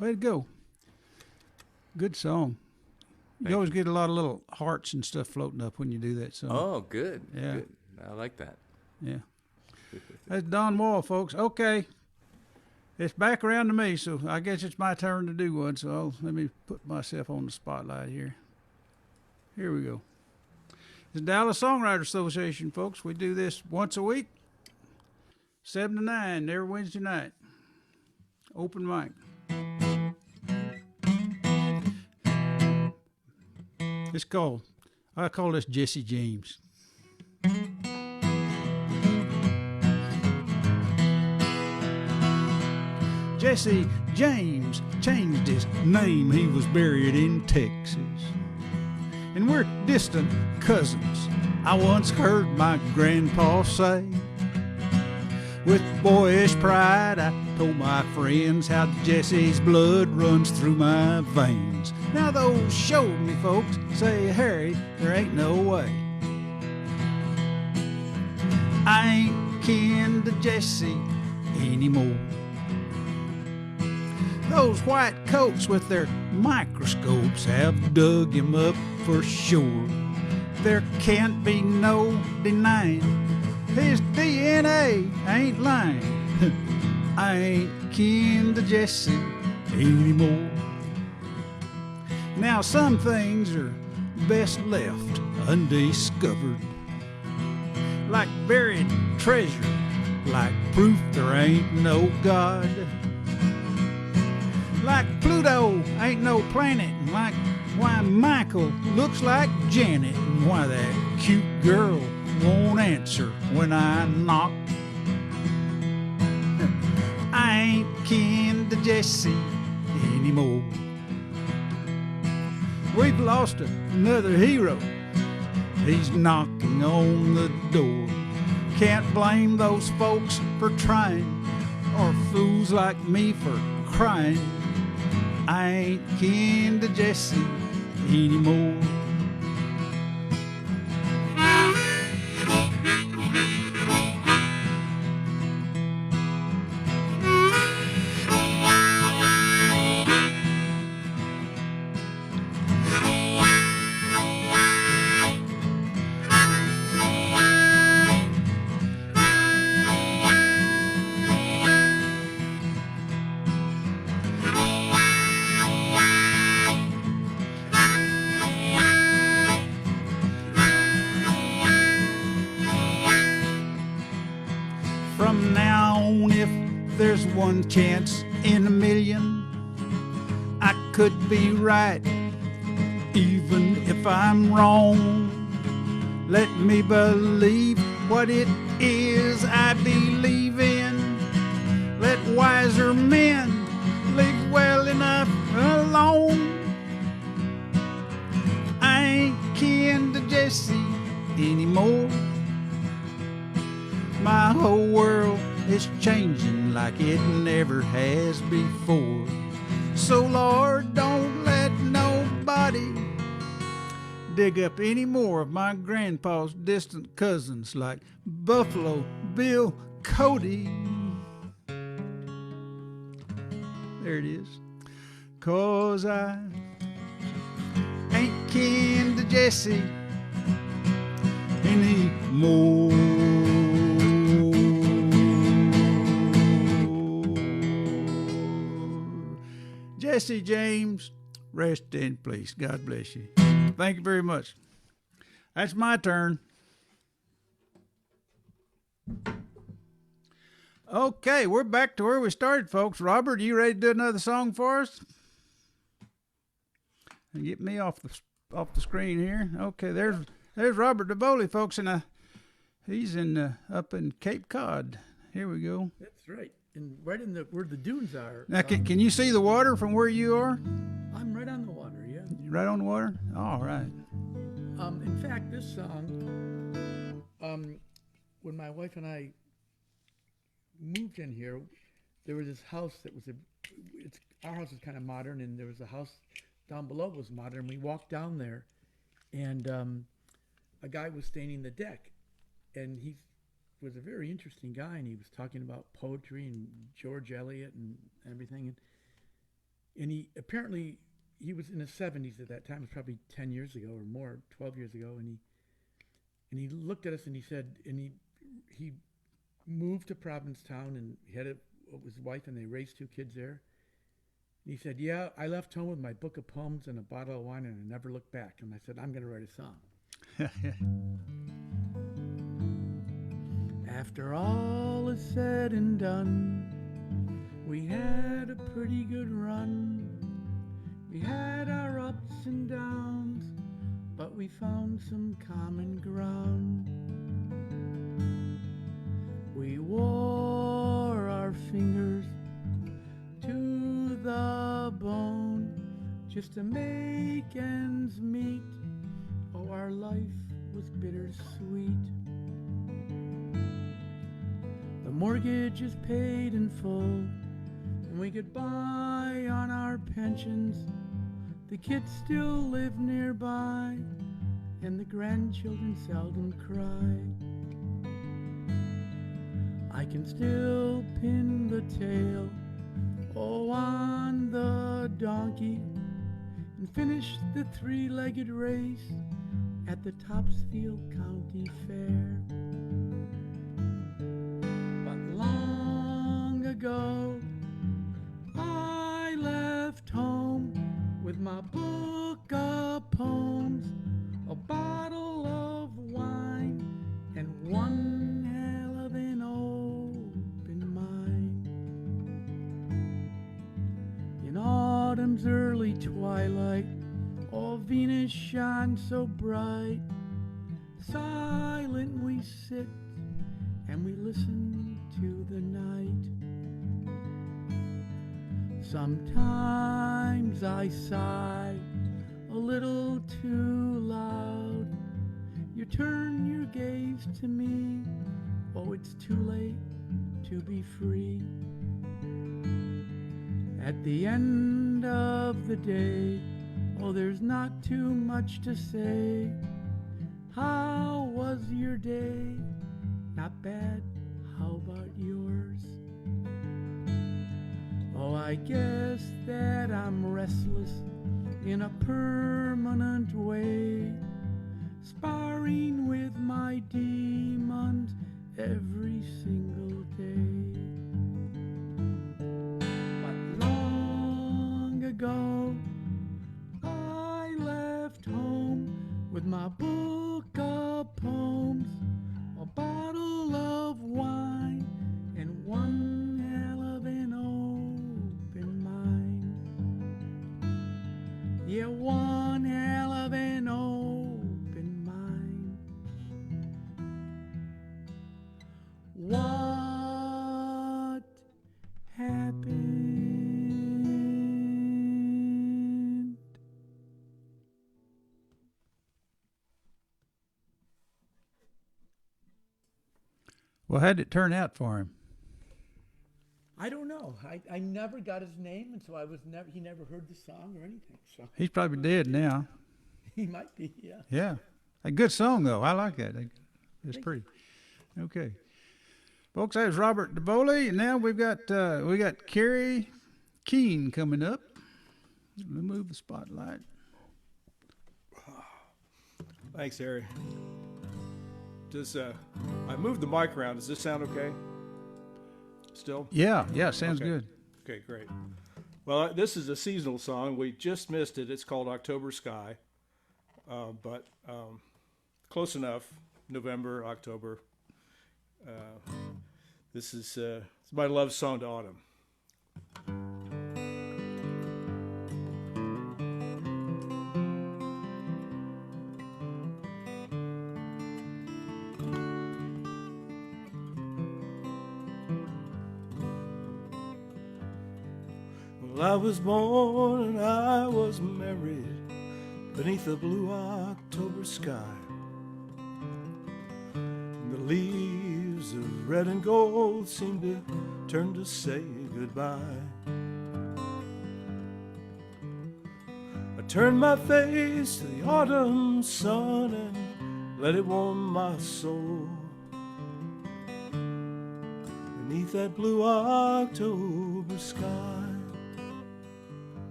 [SPEAKER 1] Way to go. Good song. You always get a lot of little hearts and stuff floating up when you do that song.
[SPEAKER 4] Oh, good.
[SPEAKER 1] Yeah.
[SPEAKER 4] Good. I like that.
[SPEAKER 1] Yeah. That's Don Wall, folks. Okay. It's back around to me, so I guess it's my turn to do one. So let me put myself on the spotlight here. Here we go. the Dallas Songwriters Association, folks. We do this once a week, 7 to 9, every Wednesday night. Open mic. I call this Jesse James. Jesse James changed his name. He was buried in Texas. And we're distant cousins. I once heard my grandpa say. With boyish pride, I told my friends how Jesse's blood runs through my veins. Now those showed me folks say, Harry, there ain't no way. I ain't kin to Jesse anymore. Those white coats with their microscopes have dug him up for sure. There can't be no denying his DNA ain't lying. I ain't kin to Jesse anymore. Now some things are best left undiscovered, like buried treasure, like proof there ain't no God. Like Pluto ain't no planet, and like why Michael looks like Janet, and why that cute girl won't answer when I knock. I ain't kin to Jesse anymore. We've lost another hero. He's knocking on the door. Can't blame those folks for trying, or fools like me for crying. I ain't kin to Jesse anymore. From now on, if there's one chance in a million, I could be right, even if I'm wrong. Let me believe what it is I believe in. Let wiser men live well enough alone. I ain't kin to Jesse anymore. My whole world is changing like it never has before. So Lord, don't let nobody dig up any more of my grandpa's distant cousins like Buffalo Bill Cody. There it is. 'Cause I ain't kin to Jesse anymore. Jesse James, rest in peace. God bless you. Thank you very much. That's my turn. Okay, we're back to where we started, folks. Robert, are you ready to do another song for us? And get me off the screen here. Okay, there's Robert DeBoley, folks, and he's up in Cape Cod. Here we go.
[SPEAKER 5] That's right. And right in where the dunes are.
[SPEAKER 1] Now, can you see the water from where you are?
[SPEAKER 5] I'm right on the water, yeah.
[SPEAKER 1] Right on the water? All right.
[SPEAKER 5] In fact, this song, when my wife and I moved in here, there was this house that was our house is kind of modern, and there was a house down below that was modern. We walked down there, and a guy was staining the deck, and he was a very interesting guy, and he was talking about poetry and George Eliot and everything, and he apparently he was in his 70s at that time. It was probably 10 years ago or more, 12 years ago, and he looked at us and he said, and he moved to Provincetown, and he had his wife, and they raised 2 kids there. And he said, "Yeah, I left home with my book of poems and a bottle of wine, and I never looked back." And I said, "I'm going to write a song." After all is said and done, we had a pretty good run. We had our ups and downs, but we found some common ground. We wore our fingers to the bone just to make ends meet. Oh, our life was bittersweet. The mortgage is paid in full, and we get by on our pensions. The kids still live nearby, and the grandchildren seldom cry. I can still pin the tail, oh, on the donkey, and finish the three-legged race at the Topsfield County Fair. But long ago, I left home with my book of poems, a bottle of wine, and one hell of an open mind. In autumn's early twilight, oh, Venus shines so bright. Silent we sit and we listen to the night. Sometimes I sigh a little too loud. You turn your gaze to me, oh, it's too late to be free. At the end of the day, oh, there's not too much to say. How was your day? Not bad. How about yours? Oh, I guess that I'm restless in a permanent way, sparring with my demons every single day. But long ago, I left home with my book of poems, a bottle of wine, and one hell of an open mind. Yeah, one hell of an open mind. What happened?
[SPEAKER 1] Well, how'd it turn out for him?
[SPEAKER 5] I don't know. I never got his name, and so he never heard the song or anything. So
[SPEAKER 1] He's probably dead now.
[SPEAKER 5] he might be, yeah.
[SPEAKER 1] Yeah. A good song, though. I like that. It's pretty. Okay. Folks, that was Robert DeBole, and now we got Carrie Keene coming up. Let me move the spotlight.
[SPEAKER 2] Thanks, Harry. I moved the mic around. Does this sound okay? Still?
[SPEAKER 1] Yeah, sounds
[SPEAKER 2] Okay.
[SPEAKER 1] good.
[SPEAKER 2] Okay, great. Well, this is a seasonal song. We just missed it. It's called October Sky, but close enough. November, October. This is it's my love song to autumn. Well, I was born and I was married beneath a blue October sky. And the leaves of red and gold seemed to turn to say goodbye. I turned my face to the autumn sun and let it warm my soul. Beneath that blue October sky,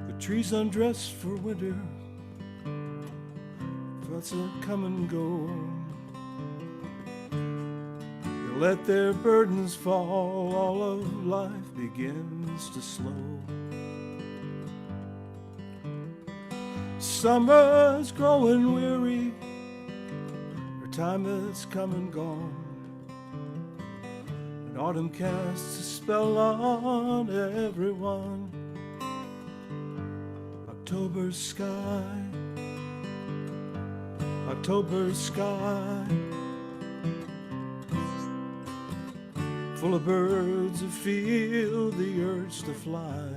[SPEAKER 2] the trees undressed for winter, thoughts that come and go. They let their burdens fall, all of life begins to slow. Summer's growing weary, her time has come and gone, and autumn casts a spell on everyone. October sky, October sky, full of birds who feel the urge to fly.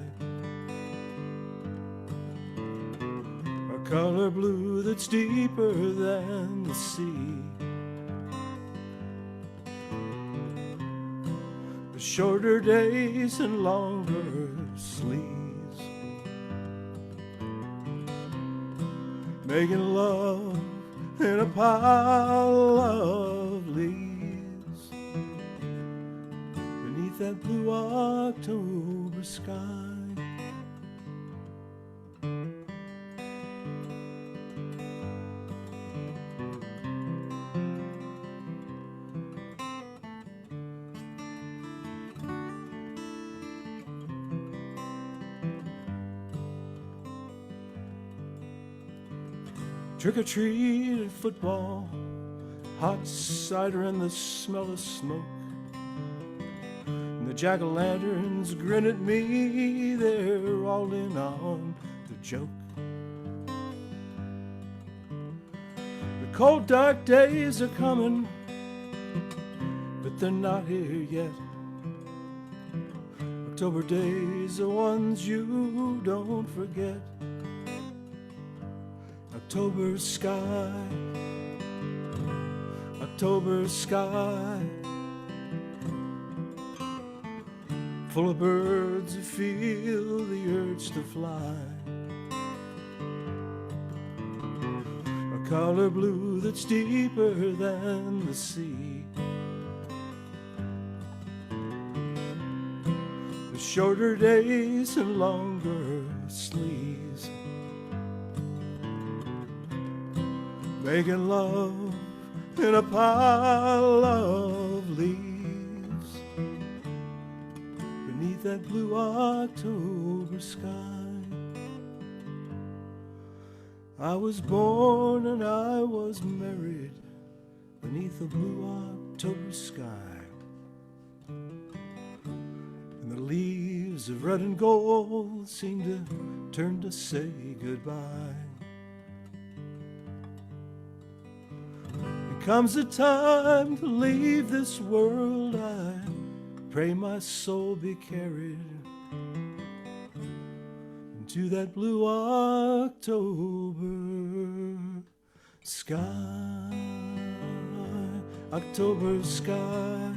[SPEAKER 2] A color blue that's deeper than the sea. The shorter days and longer sleeves, making love in a pile of leaves beneath that blue October sky. Trick or treat and football, hot cider and the smell of smoke. And the jack-o'-lanterns grin at me, they're all in on the joke. The cold dark days are coming, but they're not here yet. October days are ones you don't forget. October sky, October sky, full of birds who feel the urge to fly. A color blue that's deeper than the sea. The shorter days and longer sleeves, making love in a pile of leaves beneath that blue October sky. I was born and I was married beneath the blue October sky, and the leaves of red and gold seem to turn to say goodbye. Comes a time to leave this world, I pray my soul be carried into that blue October sky, October sky.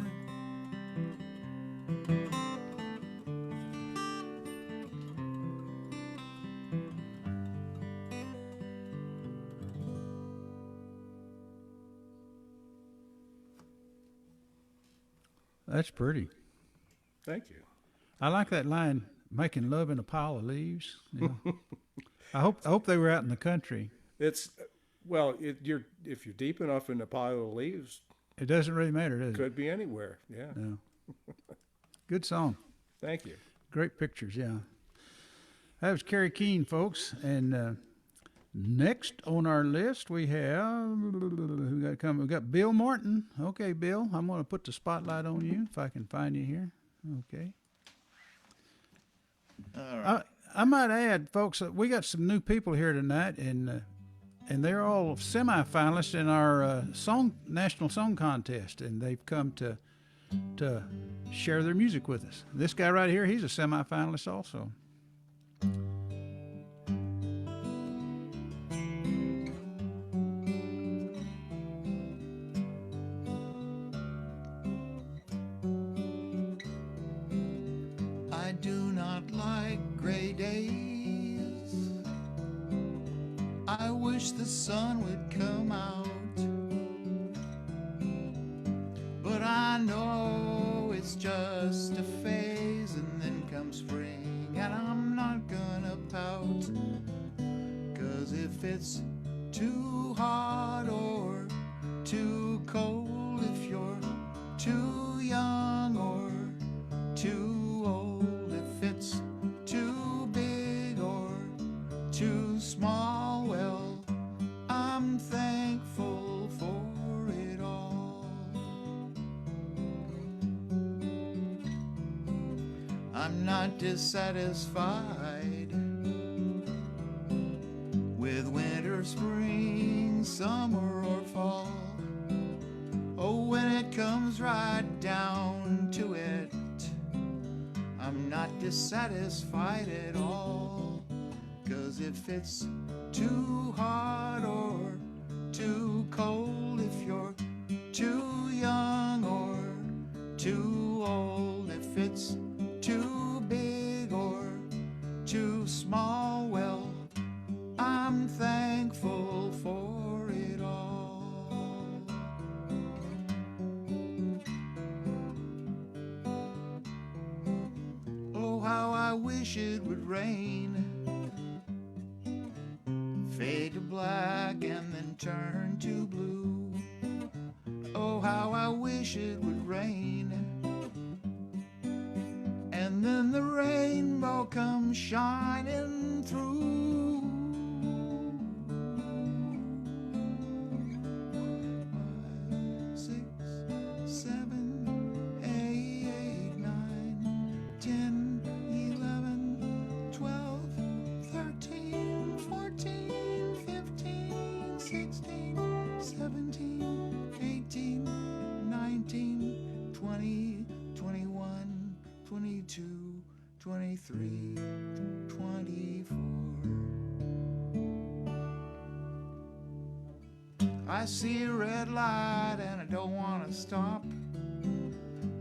[SPEAKER 1] That's pretty.
[SPEAKER 2] Thank you.
[SPEAKER 1] I like that line, making love in a pile of leaves. Yeah. I hope they were out in the country.
[SPEAKER 2] It's well, if you're deep enough in the pile of leaves,
[SPEAKER 1] it doesn't really matter, does it?
[SPEAKER 2] Could be anywhere. Yeah.
[SPEAKER 1] No. Good song.
[SPEAKER 2] Thank you.
[SPEAKER 1] Great pictures. Yeah. That was Kerry Keene, folks, and next on our list we have we got Bill Martin. Okay, Bill, I'm going to put the spotlight on you if I can find you here. Okay.
[SPEAKER 3] All right.
[SPEAKER 1] I might add, folks, we got some new people here tonight, and they're all semifinalists in our national song contest, and they've come to share their music with us. This guy right here, he's a semifinalist also.
[SPEAKER 3] I do not like gray days. I wish the sun would come out, but I know it's just a phase, and then comes spring, and I'm not gonna pout. 'Cause if it's too hot or too cold, if you're too young or too old, if it's too big or too small, I'm thankful for it all. I'm not dissatisfied with winter, spring, summer, or fall. Oh, when it comes right down to it, I'm not dissatisfied at all. 'Cause if it's too hot or too cold, if you're too young or too old, if it's too big or too small, well, I'm thankful for it all. Oh, how I wish it would rain, fade to black and then turn to blue. Oh, how I wish it would rain, and then the rainbow comes shining through. 5, 6, 7, 8, 9, 10, 11, 12, 13, 14, 15, 16, 17, 18, 19, 20, 21, 22, 23, 24. I see a red light and I don't want to stop.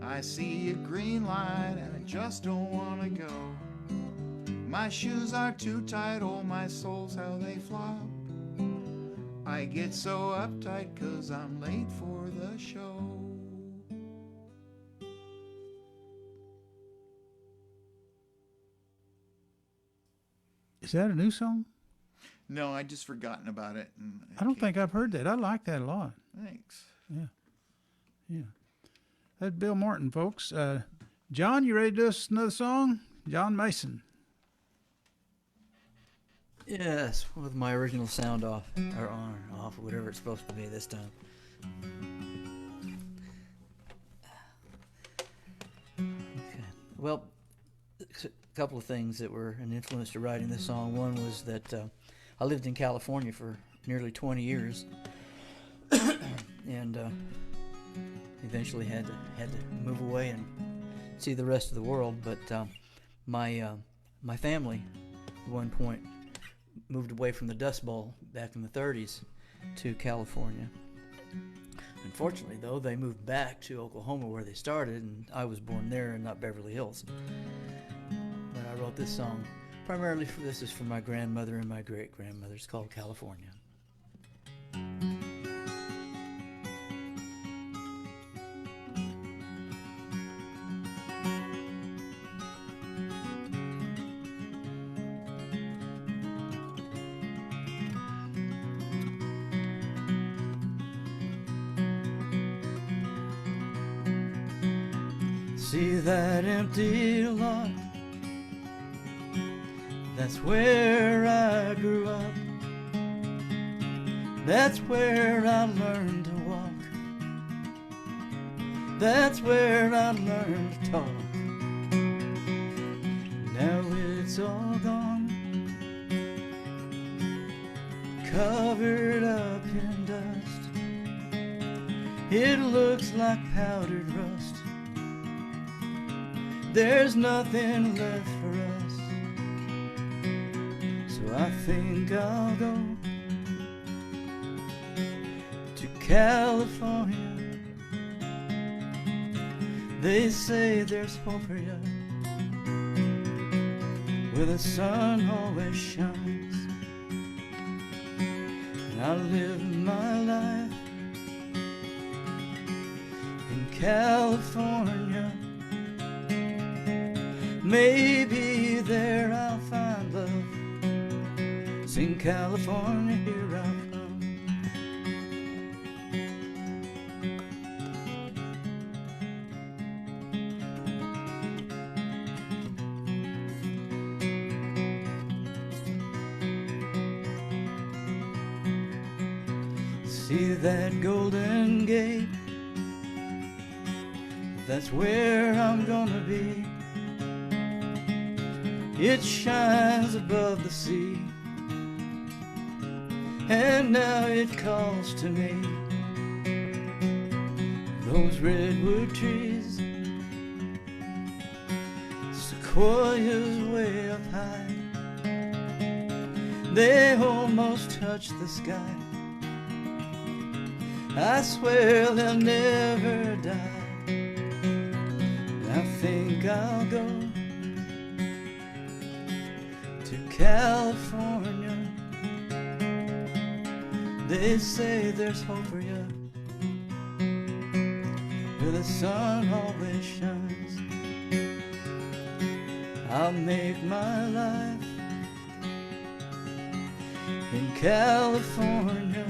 [SPEAKER 3] I see a green light and I just don't want to go. My shoes are too tight, oh my soul's how they flop. I get so uptight 'cause I'm late for the show.
[SPEAKER 1] Is that a new song?
[SPEAKER 3] No, I'd just forgotten about it. And
[SPEAKER 1] I don't think I've heard that. I like that a lot.
[SPEAKER 3] Thanks.
[SPEAKER 1] Yeah. That's Bill Martin, folks. John, you ready to do us another song? John Mason.
[SPEAKER 8] Yes, with my original sound off, or on or off, or whatever it's supposed to be this time. Okay. Well, a couple of things that were an influence to writing this song. One was that I lived in California for nearly 20 years, and eventually had to move away and see the rest of the world. But my family, at one point, moved away from the Dust Bowl back in the 30s to California. Unfortunately, though, they moved back to Oklahoma where they started, and I was born there and not Beverly Hills. But I wrote this song primarily this is for my grandmother and my great-grandmother. It's called California. See that empty lot? That's where I grew up. That's where I learned to walk. That's where I learned to talk. Now it's all gone, covered up in dust. It looks like powdered rust. There's nothing left for us, so I think I'll go to California. They say there's hope for you, where the sun always shines. And I live my life in California. Maybe there I'll find love. Sing California, here I come. See that golden gate? That's where I'm gonna be. It shines above the sea, and now it calls to me. Those redwood trees, sequoias way up high, they almost touch the sky. I swear they'll never die. I think I'll go to California. They say there's hope for you, where the sun always shines. I'll make my life in California.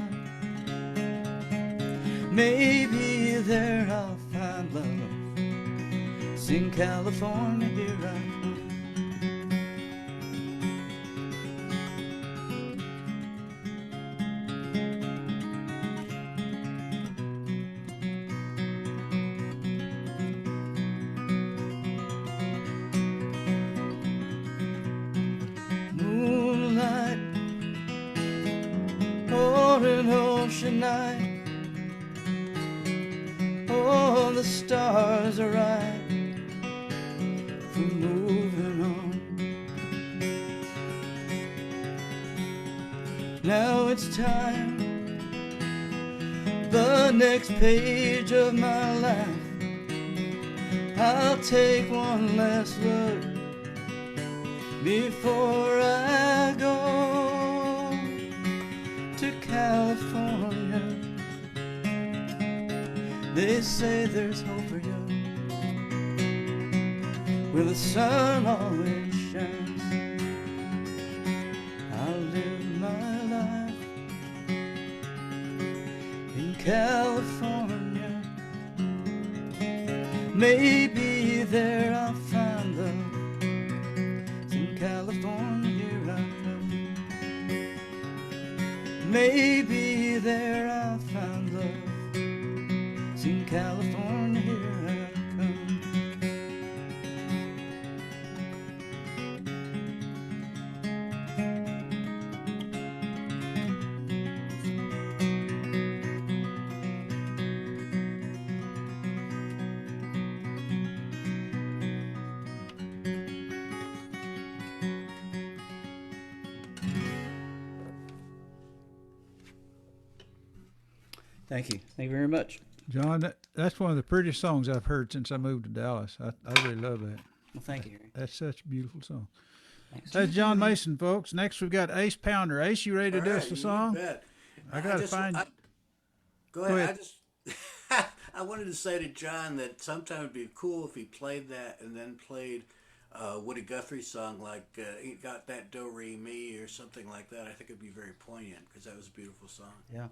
[SPEAKER 8] Maybe there I'll find love. Sing California, here I come. Moonlight or an ocean night. Oh, the stars are right for moving on. Now it's time, the next page of my life. I'll take one last look before I go to California. They say there's hope for you, where the sun always shines. I'll live my life in California. Maybe there I'll find love. In California, here I come. Maybe there I'll find love. In California, here I come. Thank you. Thank you very much.
[SPEAKER 1] John, that's one of the prettiest songs I've heard since I moved to Dallas. I really love that.
[SPEAKER 8] Well, thank you, Harry.
[SPEAKER 1] That's such a beautiful song.
[SPEAKER 8] Thanks.
[SPEAKER 1] That's John Mason, folks. Next, we've got Ace Pounder. Ace, you ready to do us a song?
[SPEAKER 6] You bet.
[SPEAKER 1] I got to find.
[SPEAKER 6] Go ahead. I wanted to say to John that sometime it'd be cool if he played that and then played Woody Guthrie song like he got that do re mi or something like that. I think it'd be very poignant because that was a beautiful song.
[SPEAKER 8] Yeah.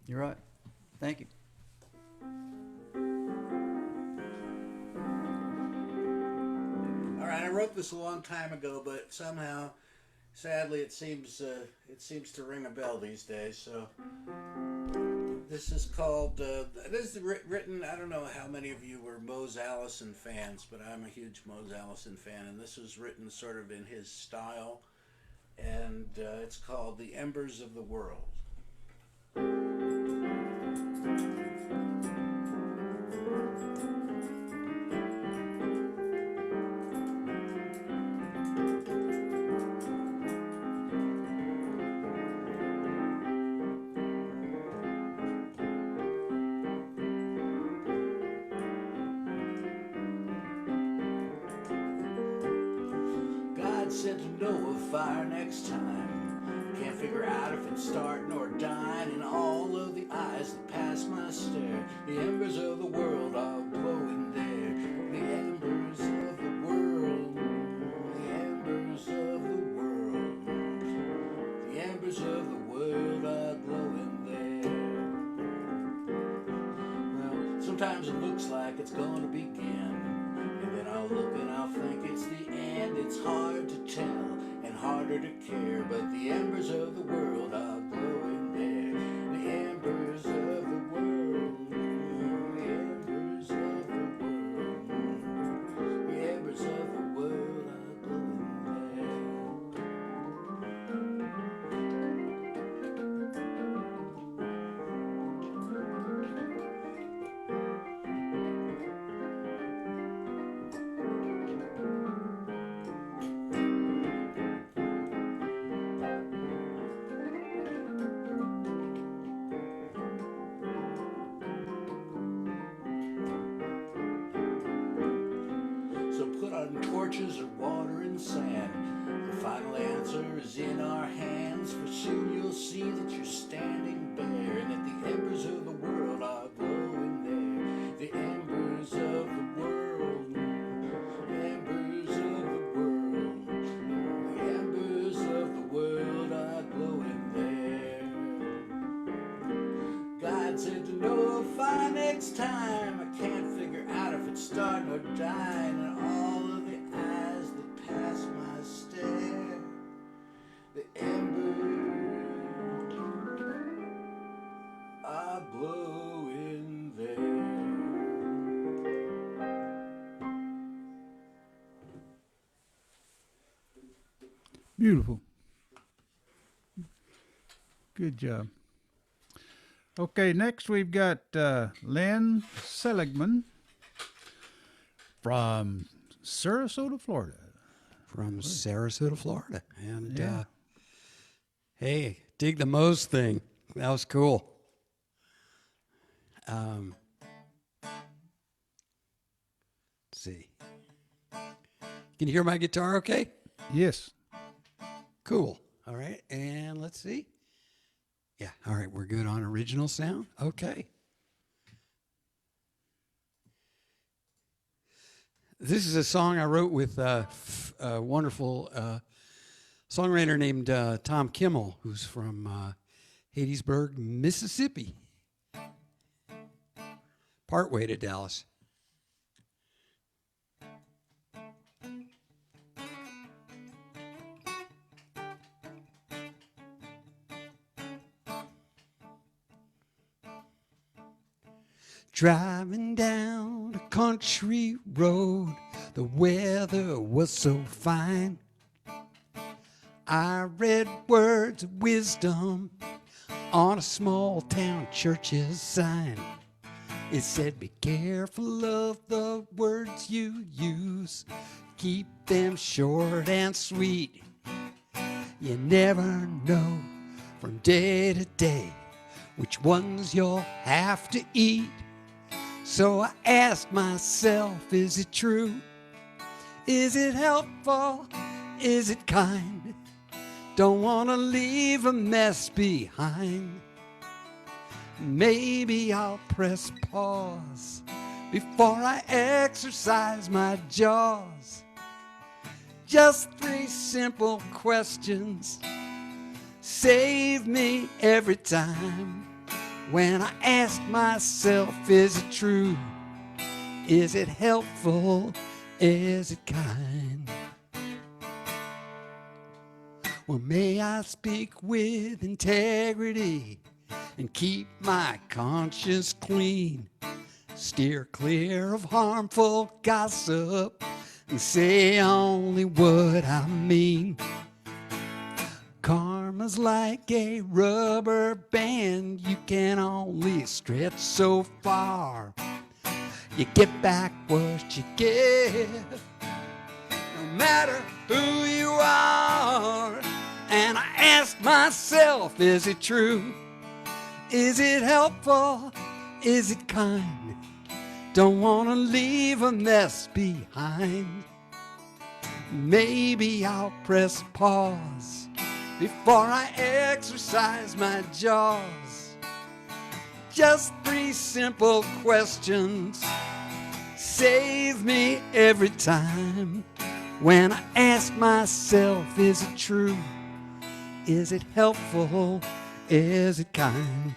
[SPEAKER 8] You're right. Thank you.
[SPEAKER 6] All right, I wrote this a long time ago, but somehow, sadly, it seems to ring a bell these days. So this is called. This is written. I don't know how many of you were Mose Allison fans, but I'm a huge Mose Allison fan, and this was written sort of in his style, and it's called "The Embers of the World." Said to know a fire next time. Can't figure out if it's starting or dying. In all of the eyes that pass my stare, the embers of the world are glowing there. The embers of the world, the embers of the world, the embers of the world are glowing there. Well, sometimes it looks like it's gonna begin, and then I'll look and I'll think it's the end. It's hard to tell and harder to care, but the embers of the world are glowing there. The torches or water and sand. The final answer is in our hands, for soon you'll see that you're standing bare, and that the embers of the world are glowing there. The embers of the world, the embers of the world, the embers of the world are glowing there. God said to Noah, fire next time. I can't figure out if it's starting or dying, and all of the eyes that pass my stare, the embers are glowing there.
[SPEAKER 1] Beautiful. Good job. Okay, next we've got Lynn Seligman from Sarasota, Florida.
[SPEAKER 9] From Sarasota, Florida. And
[SPEAKER 1] Yeah.
[SPEAKER 9] hey, dig the Moe's thing. That was cool. Let's see. Can you hear my guitar okay?
[SPEAKER 1] Yes.
[SPEAKER 9] Cool. All right. And let's see. Yeah. All right. We're good on original sound. Okay. This is a song I wrote with a wonderful songwriter named Tom Kimmel, who's from Hattiesburg, Mississippi. Partway to Dallas. Driving down a country road, the weather was so fine. I read words of wisdom on a small town church's sign. It said, be careful of the words you use, keep them short and sweet. You never know from day to day which ones you'll have to eat. So I asked myself, is it true? Is it helpful? Is it kind? Don't want to leave a mess behind. Maybe I'll press pause before I exercise my jaws. Just 3 simple questions save me every time. When I ask myself, is it true? Is it helpful? Is it kind? Well, may I speak with integrity and keep my conscience clean, steer clear of harmful gossip and say only what I mean. Karma's like a rubber band, you can only stretch so far. You get back what you give, no matter who you are. And I ask myself, is it true? Is it helpful? Is it kind? Don't want to leave a mess behind. Maybe I'll press pause before I exercise my jaws. Just 3 simple questions save me every time. When I ask myself, is it true? Is it helpful? Is it kind?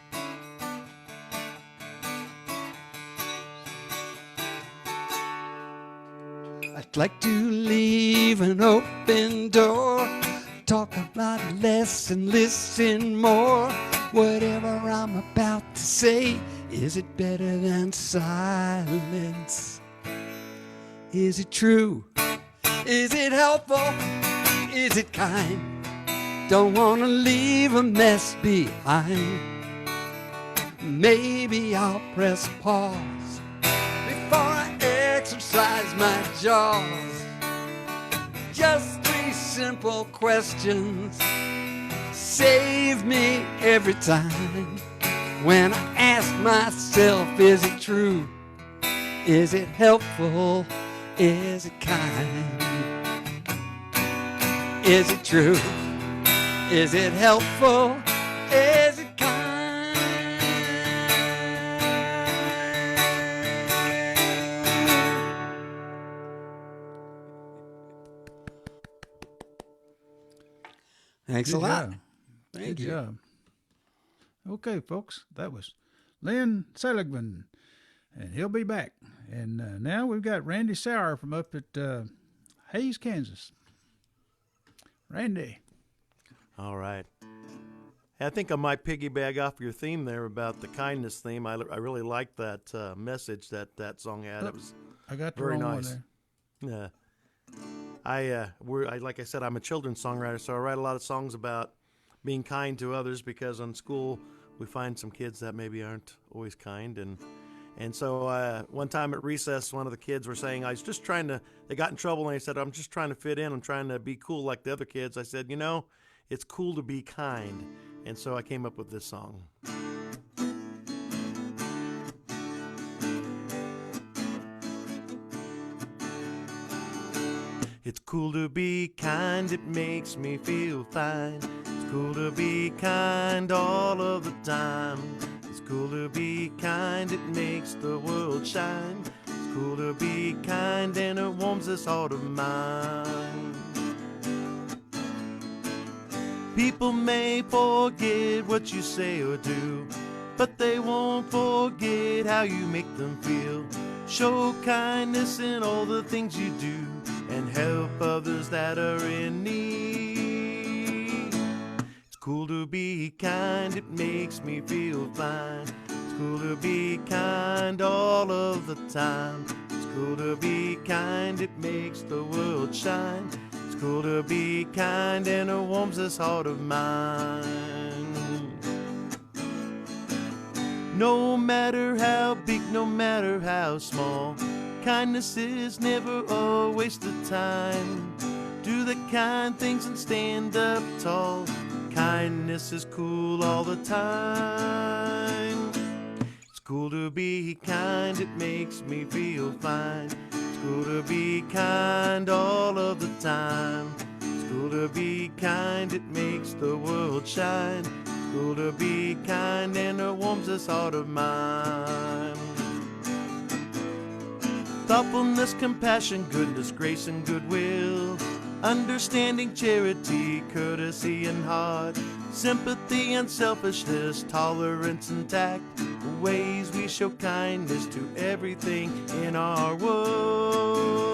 [SPEAKER 9] I'd like to leave an open door, talk about less and listen more. Whatever I'm about to say, is it better than silence? Is it true? Is it helpful? Is it kind? Don't want to leave a mess behind. Maybe I'll press pause before I exercise my jaws. Just 3 simple questions save me every time. When I ask myself, is it true? Is it helpful? Is it kind? Is it true? Is it helpful? Is it kind? Thanks a lot. Thank
[SPEAKER 1] Good
[SPEAKER 9] you.
[SPEAKER 1] job. Okay, folks, that was Lynn Seligman, and he'll be back. And now we've got Randy Sauer from up at Hays, Kansas. Randy.
[SPEAKER 10] All right. I think I might piggyback off your theme there about the kindness theme. I really liked that message that song had. It was
[SPEAKER 1] I got the
[SPEAKER 10] very
[SPEAKER 1] wrong
[SPEAKER 10] nice.
[SPEAKER 1] one there.
[SPEAKER 10] Yeah. Like I said, I'm a children's songwriter, so I write a lot of songs about being kind to others because on school we find some kids that maybe aren't always kind. And so one time at recess, one of the kids were saying, I was just trying to, they got in trouble, and they said, I'm just trying to fit in. I'm trying to be cool like the other kids. I said, it's cool to be kind. And so I came up with this song. It's cool to be kind, it makes me feel fine. It's cool to be kind all of the time. It's cool to be kind, it makes the world shine. It's cool to be kind and it warms this heart of mine. People may forget what you say or do, but they won't forget how you make them feel. Show kindness in all the things you do and help others that are in need. It's cool to be kind, it makes me feel fine. It's cool to be kind all of the time. It's cool to be kind, it makes the world shine. It's cool to be kind and it warms this heart of mine. No matter how big, no matter how small, kindness is never a waste of time. Do the kind things and stand up tall. Kindness is cool all the time. It's cool to be kind, it makes me feel fine. It's cool to be kind all of the time. It's cool to be kind, it makes the world shine. It's cool to be kind and it warms this heart of mine. Thoughtfulness, compassion, goodness, grace, and goodwill. Understanding, charity, courtesy, and heart. Sympathy, unselfishness, tolerance, and tact. Ways we show kindness to everything in our world.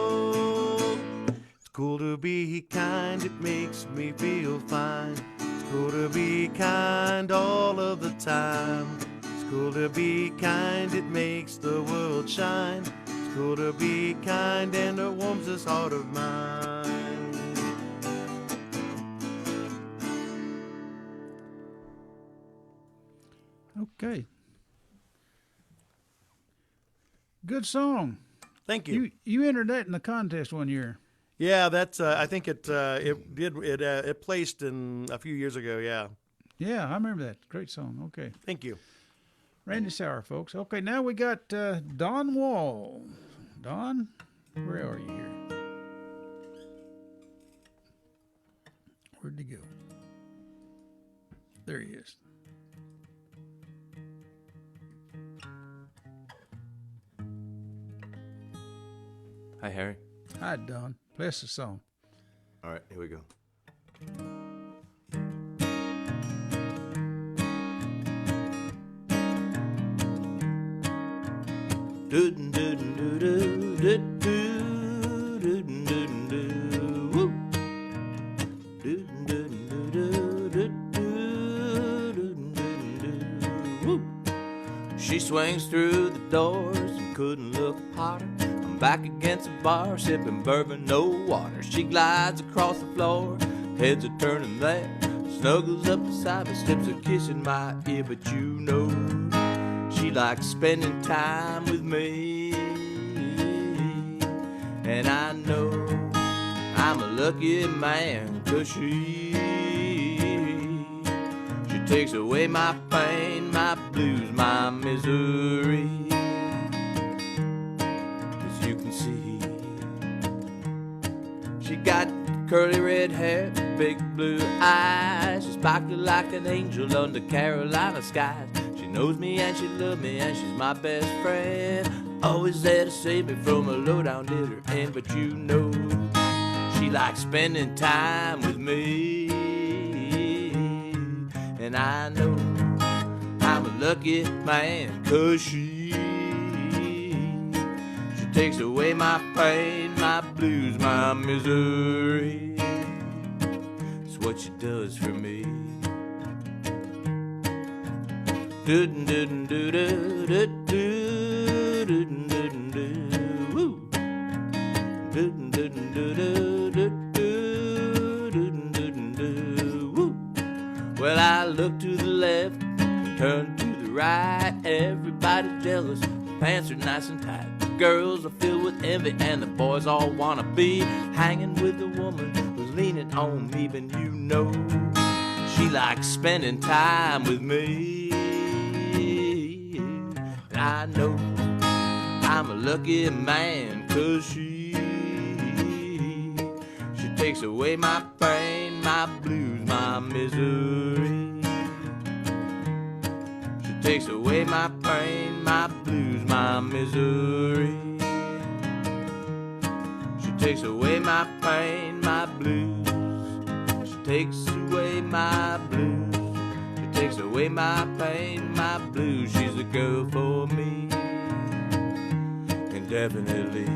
[SPEAKER 10] It's cool to be kind, it makes me feel fine. It's cool to be kind all of the time. It's cool to be kind, it makes the world shine. It's cool to be kind and it warms this heart of mine.
[SPEAKER 1] Okay. Good song.
[SPEAKER 10] Thank you.
[SPEAKER 1] You entered that in the contest one year.
[SPEAKER 10] Yeah, that's. I think it placed in a few years ago. Yeah.
[SPEAKER 1] Yeah, I remember that. Great song. Okay.
[SPEAKER 10] Thank you.
[SPEAKER 1] Randy Sauer, folks. Okay, now we got Don Wall. Don, where are you here? Where'd he go? There he is.
[SPEAKER 4] Hi, Harry.
[SPEAKER 1] Hi, Don. Bless the song.
[SPEAKER 4] All right, here we go. She swings through the doors and couldn't look hotter. I'm back against the bar, sipping bourbon, no water. She glides across the floor, heads are turning there. Snuggles up beside me, slips a kiss in my ear, but you know she likes spending time with me. And I know I'm a lucky man, 'cause she takes away my pain, my blues, my misery. 'Cause you can see she got Curly red hair, big blue eyes. She's sparkly like an angel under Carolina skies. She knows me and she loves me and she's my best friend. Always there to save me from a low down bitter end. But you know, she likes spending time with me. And I know I'm a lucky man, 'cause she takes away my pain, my blues, my misery. It's what she does for me. Well, I look to the left, turn to the right. Everybody's jealous, pants are nice and tight. Girls are filled with envy and the boys all wanna be hanging with the woman who's leaning on me. But you know, she likes spending time with me. And I know I'm a lucky man, 'cause she takes away my pain, my blues, my misery. She takes away my pain, my blues, my misery. She takes away my pain, my blues. She takes away my blues. She takes away my pain, my blues. She's a girl for me, indefinitely.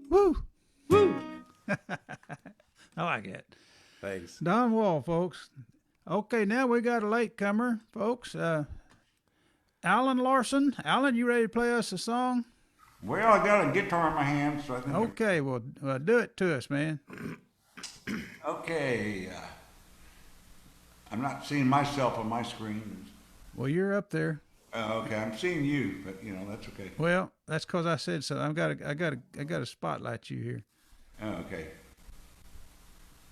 [SPEAKER 1] Woo! Woo! I like it.
[SPEAKER 10] Thanks.
[SPEAKER 1] Don Wall, folks. Okay, now we got a latecomer, folks. Alan Larson. Alan, you ready to play us a song?
[SPEAKER 11] Well, I got a guitar in my hand, so I think.
[SPEAKER 1] Okay, well, do it to us, man.
[SPEAKER 11] Okay. I'm not seeing myself on my screen.
[SPEAKER 1] Well, you're up there.
[SPEAKER 11] Okay, I'm seeing you, but that's okay.
[SPEAKER 1] Well, that's because I said so. I got to spotlight you here.
[SPEAKER 11] Oh, okay.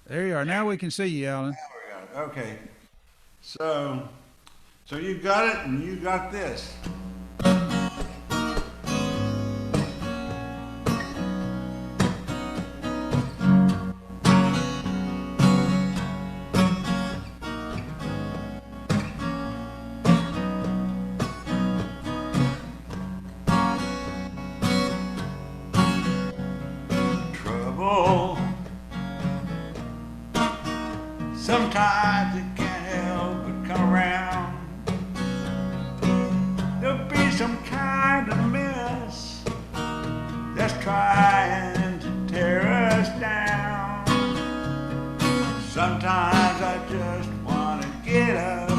[SPEAKER 1] There you are. Now we can see you, Alan.
[SPEAKER 11] Now we got it. Okay. So you got it, and you got this. Sometimes it can't help but come around. There'll be some kind of mess that's trying to tear us down. Sometimes I just want to get up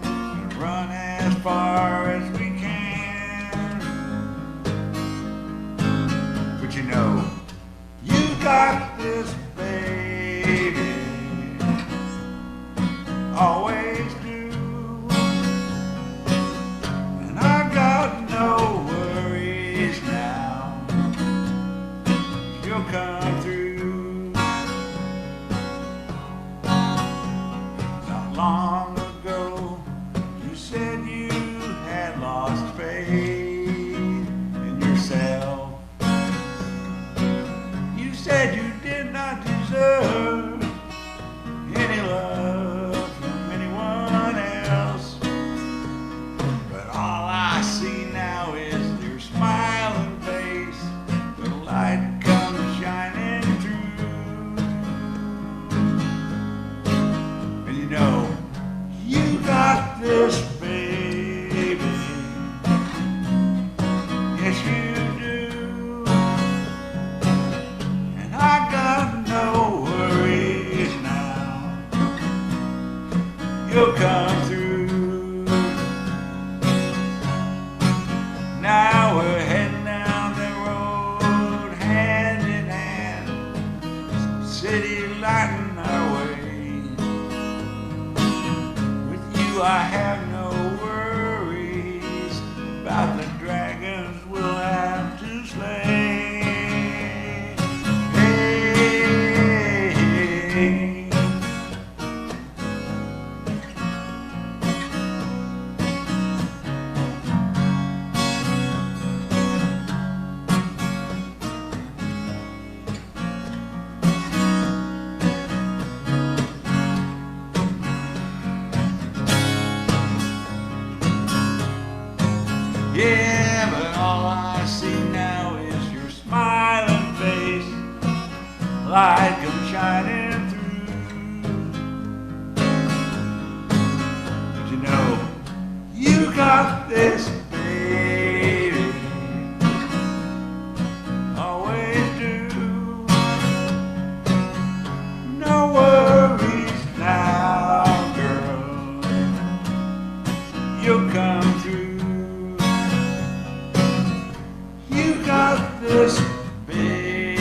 [SPEAKER 11] and run as far as we can. But you got this, baby. Always do, and I got no worries now. You'll come through. Not long ago, you said you had lost faith in yourself. You said you did not deserve any love. This, baby, yes you do, and I got no worries now. You'll come through. Now we're heading down the road hand in hand, I have no worries about the dragons we'll have to slay. Hey, yeah, but all I see now is your smiling face, light come shining through. But you know, you got this, baby, always do. No worries now, girl, you'll come through. You got this, baby.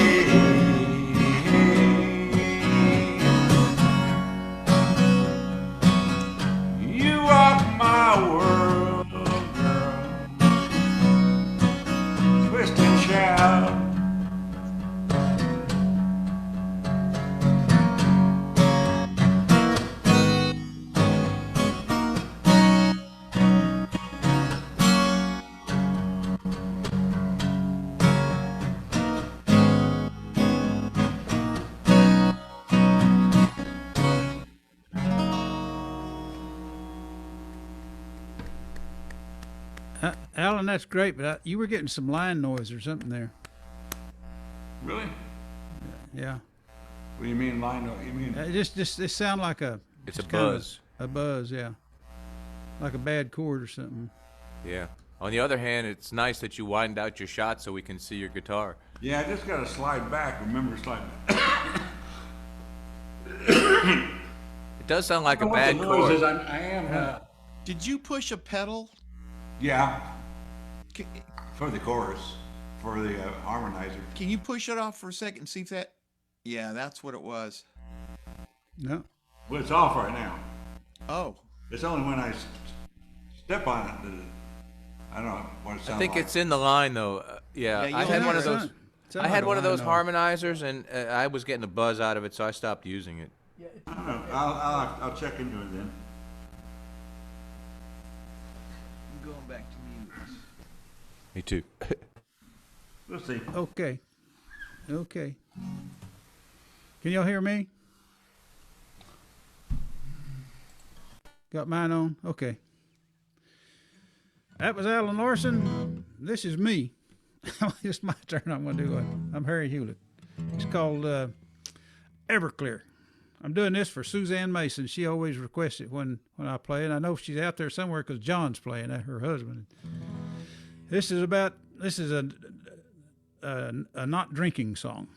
[SPEAKER 11] You rock my world, girl. Twist and shout.
[SPEAKER 1] Alan, that's great, but you were getting some line noise or something there.
[SPEAKER 11] Really?
[SPEAKER 1] Yeah.
[SPEAKER 11] What do you mean line? You mean
[SPEAKER 1] It sound like
[SPEAKER 4] It's a
[SPEAKER 1] kind of
[SPEAKER 4] buzz.
[SPEAKER 1] A buzz, yeah. Like a bad chord or something.
[SPEAKER 4] Yeah. On the other hand, it's nice that you widened out your shot so we can see your guitar.
[SPEAKER 11] Yeah, I just got to slide back. Remember, slide back.
[SPEAKER 4] It does sound like a bad
[SPEAKER 11] The noise is,
[SPEAKER 4] chord.
[SPEAKER 11] I am.
[SPEAKER 3] Did you push a pedal?
[SPEAKER 11] Yeah. For the chorus, for the harmonizer.
[SPEAKER 3] Can you push it off for a second and see if that? Yeah, that's what it was.
[SPEAKER 1] No.
[SPEAKER 11] Well, it's off right now.
[SPEAKER 3] Oh,
[SPEAKER 11] It's only when I step on it that I don't know what it sounds like.
[SPEAKER 4] I think it's in the line though. Yeah,
[SPEAKER 3] Yeah,
[SPEAKER 4] I
[SPEAKER 3] you
[SPEAKER 4] had
[SPEAKER 3] don't
[SPEAKER 4] one of
[SPEAKER 3] hear it.
[SPEAKER 4] those.
[SPEAKER 1] Sound
[SPEAKER 4] I had
[SPEAKER 1] like
[SPEAKER 4] one
[SPEAKER 1] a
[SPEAKER 4] of those
[SPEAKER 1] line
[SPEAKER 4] harmonizers, and I was getting a buzz out of it, so I stopped using it.
[SPEAKER 11] I don't know. I'll check into it then.
[SPEAKER 3] I'm going back to mute.
[SPEAKER 4] Me too.
[SPEAKER 11] We'll see.
[SPEAKER 1] Okay. Okay. Can y'all hear me? Got mine on? Okay. That was Alan Larson. This is me. It's my turn. I'm going to do it. I'm Harry Hewlett. It's called Everclear. I'm doing this for Suzanne Mason. She always requests it when I play, and I know she's out there somewhere because John's playing, her husband. This is a not drinking song.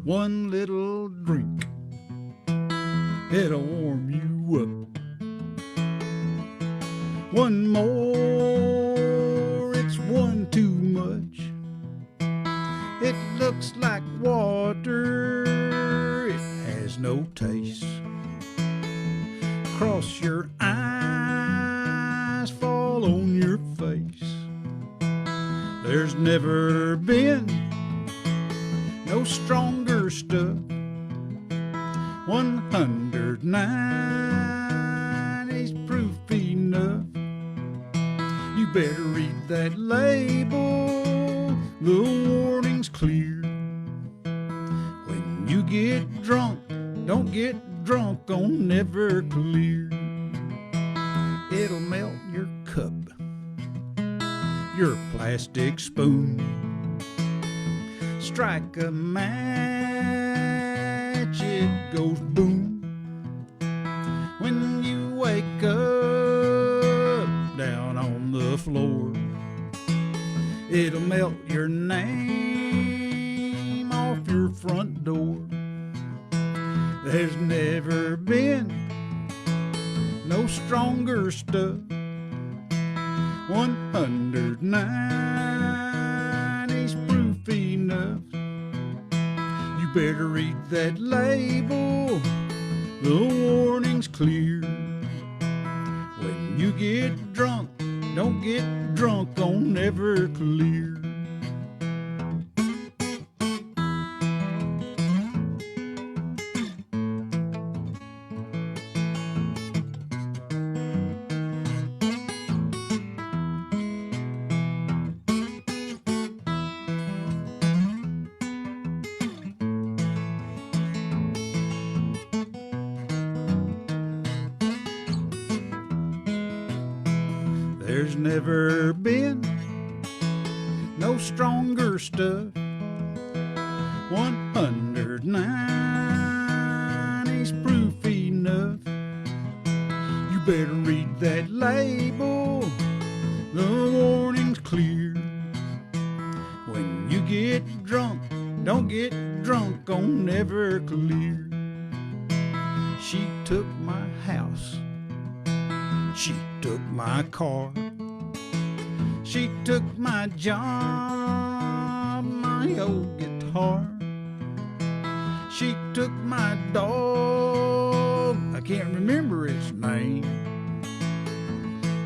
[SPEAKER 1] One little drink, it'll warm you up. One more, it's one too much. It looks like water, it has no taste. Cross your eyes, fall on your face. There's never been no stronger stuff. 109 is proof enough. You better read that label, the warning's clear. When you get drunk, don't get drunk on Everclear. It'll melt your cup, your plastic spoon. Strike a match, it goes boom. When you wake up down on the floor, it'll melt your name off your front door. There's never been no stronger stuff. 109 is proof enough. better read that label. The warning's clear. When you get drunk, don't get drunk on Everclear. There's never been no stronger stuff. 109 is proof enough. You better read that label. The warning's clear. When you get drunk, don't get drunk on Everclear. She took my house. She took my car. She took my job, my old guitar. She took my dog, I can't remember its name.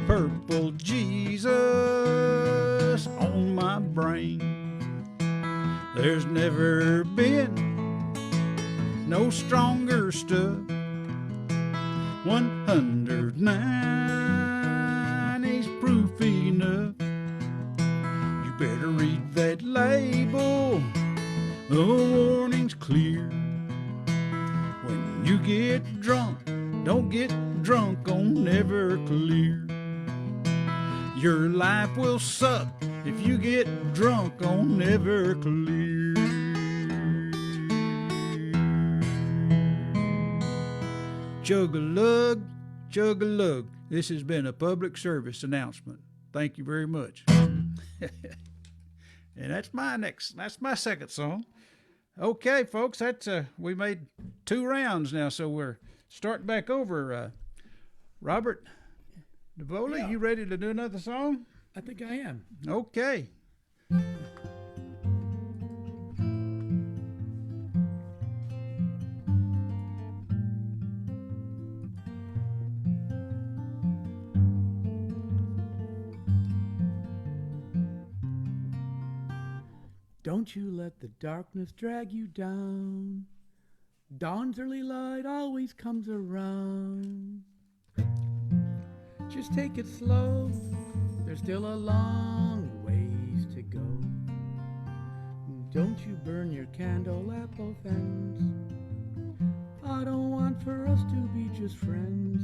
[SPEAKER 1] Purple Jesus on my brain. There's never been no stronger stuff. 109 is proof enough. You better read that label. The warning's clear. When you get drunk, don't get drunk on Everclear. Your life will suck if you get drunk on Everclear. Chug-a-lug, chug-a-lug. This has been a public service announcement. Thank you very much. And that's my second song. Okay, folks, that's we made 2 rounds now, so we're starting back over. Robert DeVola,
[SPEAKER 5] Yeah.
[SPEAKER 1] you ready to do another song?
[SPEAKER 5] I think I am.
[SPEAKER 1] Okay.
[SPEAKER 5] Don't you let the darkness drag you down. Dawn's early light always comes around. Just take it slow. There's still a long ways to go. Don't you burn your candle at both ends. I don't want for us to be just friends.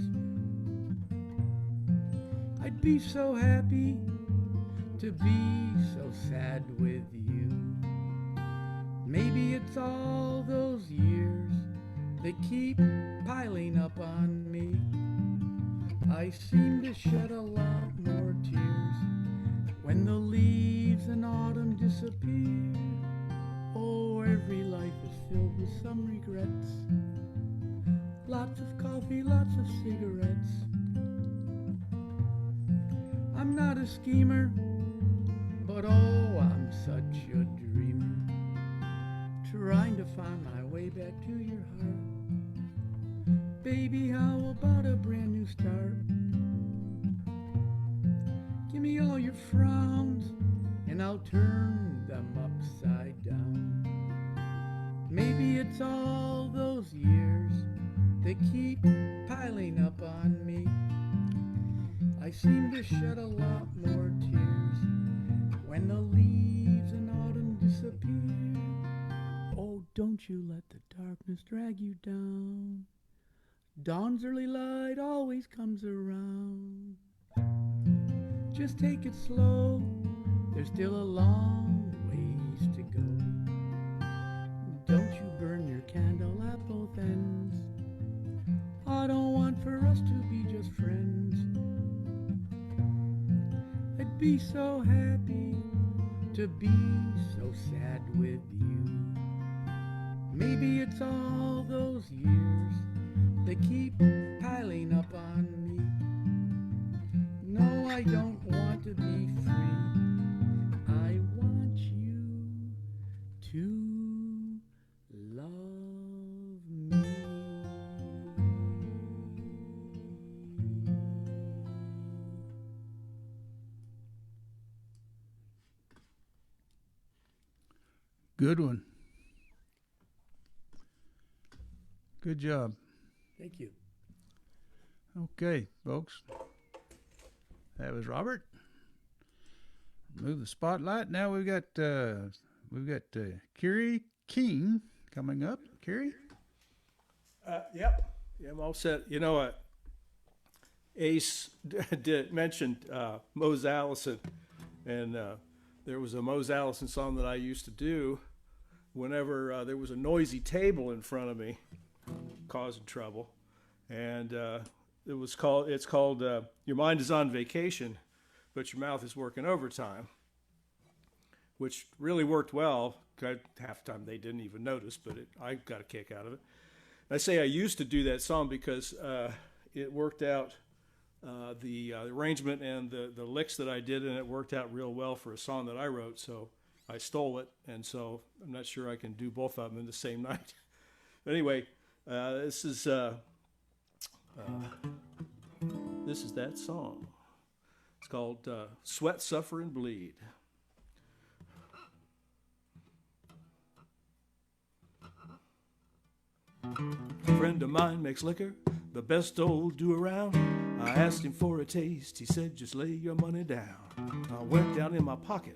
[SPEAKER 5] I'd be so happy to be so sad with you. Maybe it's all those years that keep piling up on me. I seem to shed a lot more tears when the leaves in autumn disappear. Oh, every life is filled with some regrets. Lots of coffee, lots of cigarettes. I'm not a schemer, but oh, I'm such a dreamer, trying to find my way back to your heart. Baby, how about a brand new start? Give me all your frowns and I'll turn them upside down. Maybe it's all those years that keep piling up on me. I seem to shed a lot more tears when the leaves in autumn disappear. Oh, don't you let the darkness drag you down. Dawn's early light always comes around. Just take it slow. There's still a long ways to go. Don't you burn your candle at both ends. I don't want for us to be just friends. I'd be so happy to be so sad with you. Maybe it's all those years that keep piling up on me. No, I don't want to be free. I want you to
[SPEAKER 1] Good one. Good job.
[SPEAKER 5] Thank you.
[SPEAKER 1] Okay, folks. That was Robert. Move the spotlight. Now we've got Kerry King coming up. Kerry?
[SPEAKER 2] Yep. Yeah, I'm all set. You know, Ace did mention Mose Allison, and there was a Mose Allison song that I used to do whenever there was a noisy table in front of me causing trouble, and it's called Your Mind is on Vacation, but your mouth is working overtime, which really worked well. Half the time they didn't even notice, but I got a kick out of it. I say I used to do that song because it worked out, the arrangement and the licks that I did, and it worked out real well for a song that I wrote, so I stole it, and so I'm not sure I can do both of them in the same night. But anyway, this is that song. It's called Sweat, Suffer, and Bleed. A friend of mine makes liquor, the best old do around. I asked him for a taste, he said just lay your money down. I went down in my pocket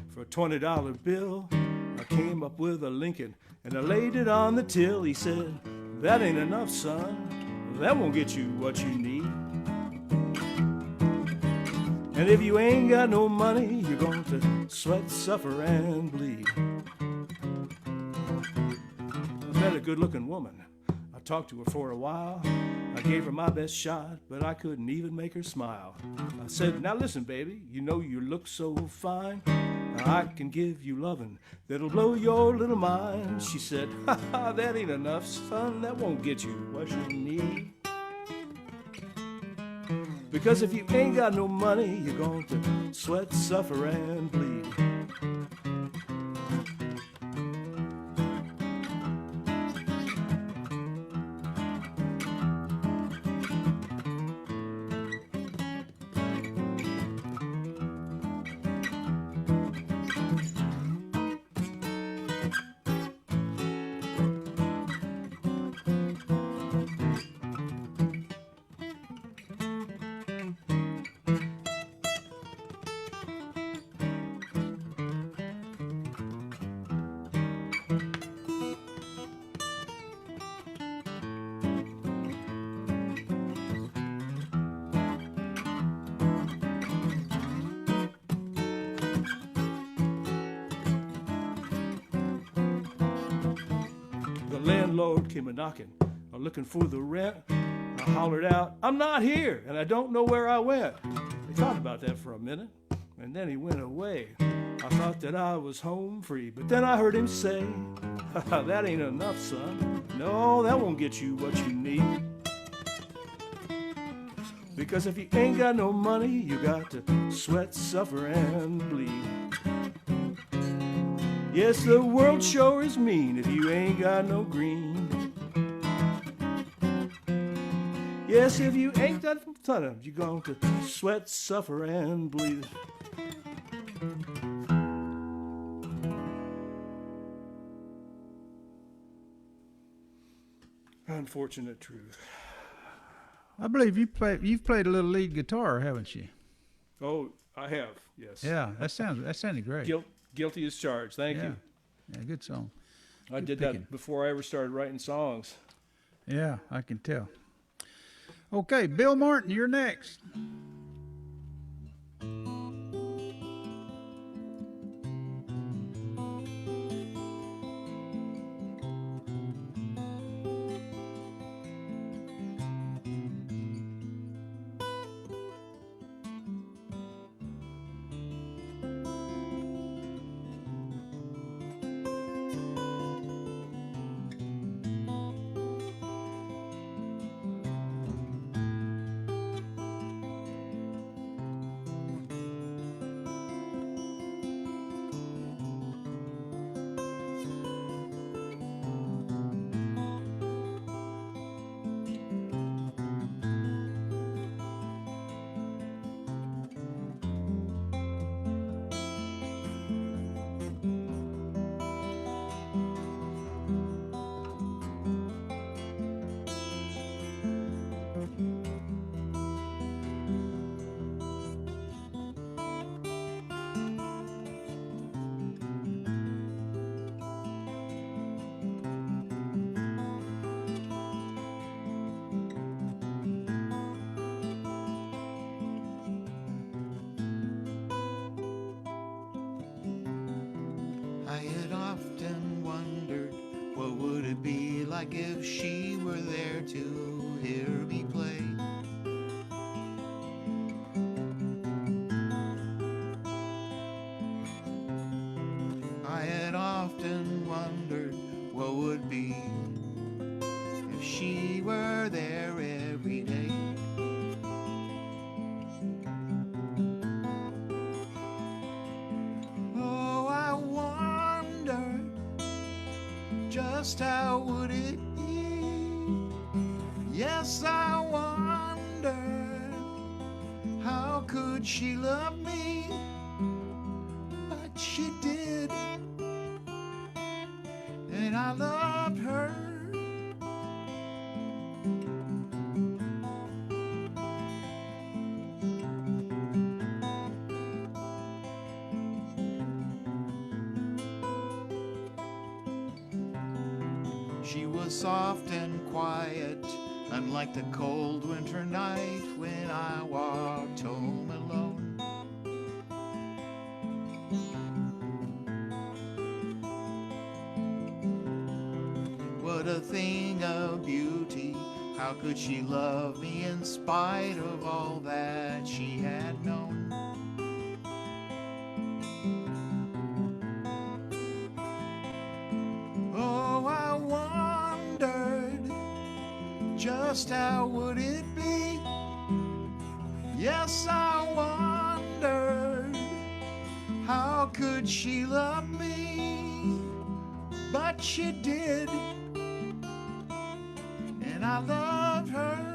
[SPEAKER 2] for a $20 bill. I came up with a Lincoln and I laid it on the till. He said, that ain't enough, son, that won't get you what you need. And if you ain't got no money, you're going to sweat, suffer, and bleed. I met a good-looking woman. I talked to her for a while. I gave her my best shot, but I couldn't even make her smile. I said, now listen, baby, you know you look so fine. I can give you lovin' that'll blow your little mind. She said, ha ha, that ain't enough, son, that won't get you what you need. Because if you ain't got no money, you're going to sweat, suffer, and bleed. Landlord came a knocking, looking for the rent. I hollered out, I'm not here, and I don't know where I went. He thought about that for a minute, and then he went away. I thought that I was home free, but then I heard him say, that ain't enough, son. No, that won't get you what you need. Because if you ain't got no money, you got to sweat, suffer, and bleed. Yes, the world sure is mean if you ain't got no green. Yes, if you ain't got something, you're going to sweat, suffer, and bleed. Unfortunate truth.
[SPEAKER 1] I believe you've played a little lead guitar, haven't you?
[SPEAKER 2] Oh, I have, yes.
[SPEAKER 1] Yeah, that sounded great.
[SPEAKER 2] Guilty as charged. Thank you.
[SPEAKER 1] Yeah, good song.
[SPEAKER 2] I did that before I ever started writing songs.
[SPEAKER 1] Yeah, I can tell. Okay, Bill Martin, you're next.
[SPEAKER 3] like if she were there to hear me play. I had often wondered what would be if she were there every day. Oh, I wondered just how would it be? Yes, I wondered how could she love me? But she did, and I loved her. She was soft and quiet, unlike the cold winter night when I walked home alone. What a thing of beauty, how could she love me in spite of all that she had known? Oh, I wondered just how would it be? Yes, I wondered how could she love me? But she did, and I loved her.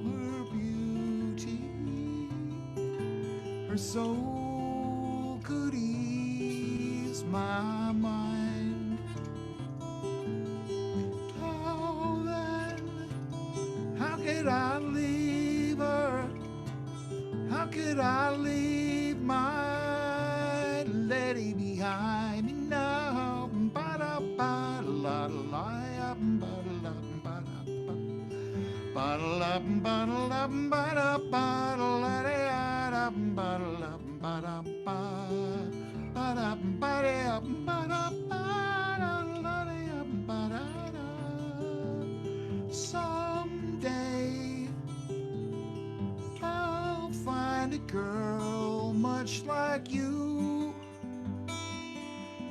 [SPEAKER 3] Her beauty, her soul could ease my mind. Oh, then, how could I leave her? How could I leave my lady behind me now? Ba-da-ba-da-la-la-la, ba-da-la-ba-da-ba. Ba-da-la-ba-da-la-ba-da-ba-da-la-da-da, ba-da-la-ba-da-ba. Ba-da-ba-da-ba-da-ba-da-la-da, ba-da-da. Someday I'll find a girl much like you,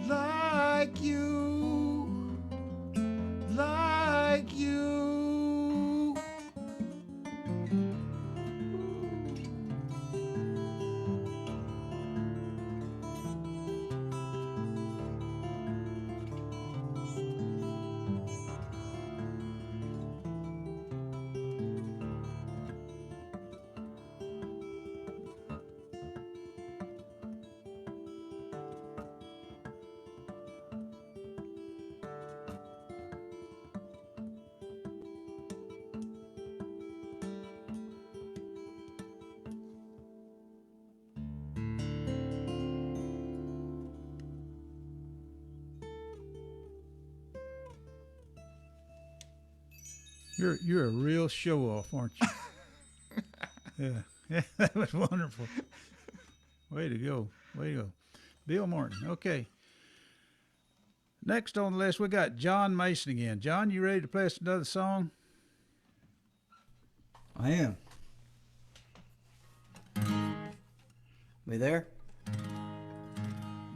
[SPEAKER 3] like you, like you.
[SPEAKER 1] You're a real show off, aren't you? Yeah, that was wonderful. Way to go, way to go, Bill Martin. Okay. Next on the list, we got John Mason again. John, you ready to play us another song?
[SPEAKER 8] I am. We there?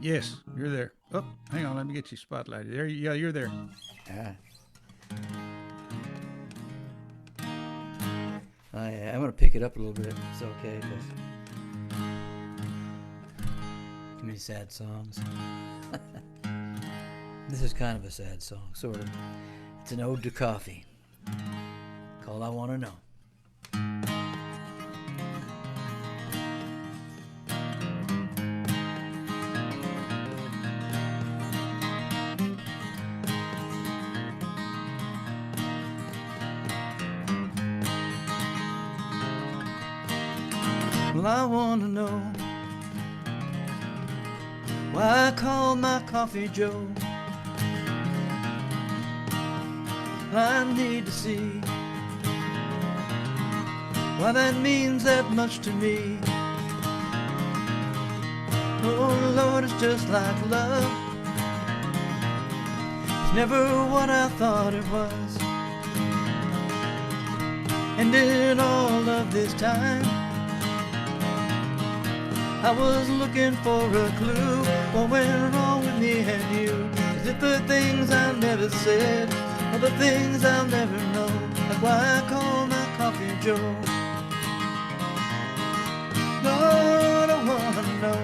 [SPEAKER 1] Yes, you're there. Oh, hang on, let me get you spotlighted. There, yeah, you're there.
[SPEAKER 8] Yeah. I'm going to pick it up a little bit. It's okay. Too many sad songs. This is kind of a sad song, sort of. It's an ode to coffee, called I Want to Know. Well, I want to know why I call my coffee Joe. I need to see why that means that much to me. Oh Lord, it's just like love. It's never what I thought it was. And in all of this time, I was looking for a clue. What went wrong with me and you? Is it the things I never said, or the things I'll never know? That's why I call my coffee Joe. Lord, I wanna know.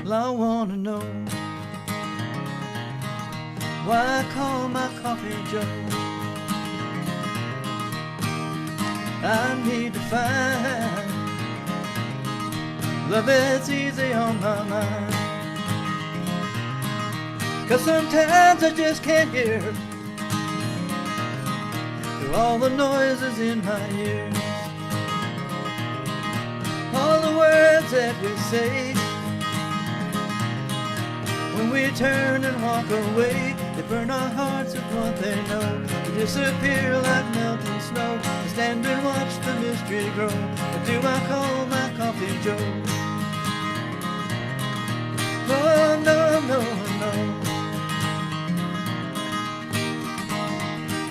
[SPEAKER 8] Well, I wanna know why I call my coffee Joe. I need to find love that's easy on my mind. 'Cause sometimes I just can't hear through all the noises in my ears. All the words that we say when we turn and walk away, they burn our hearts with what they know. They disappear like melting snow. I stand and watch the mystery grow. What do I call my coffee Joe? Oh, no, no, no.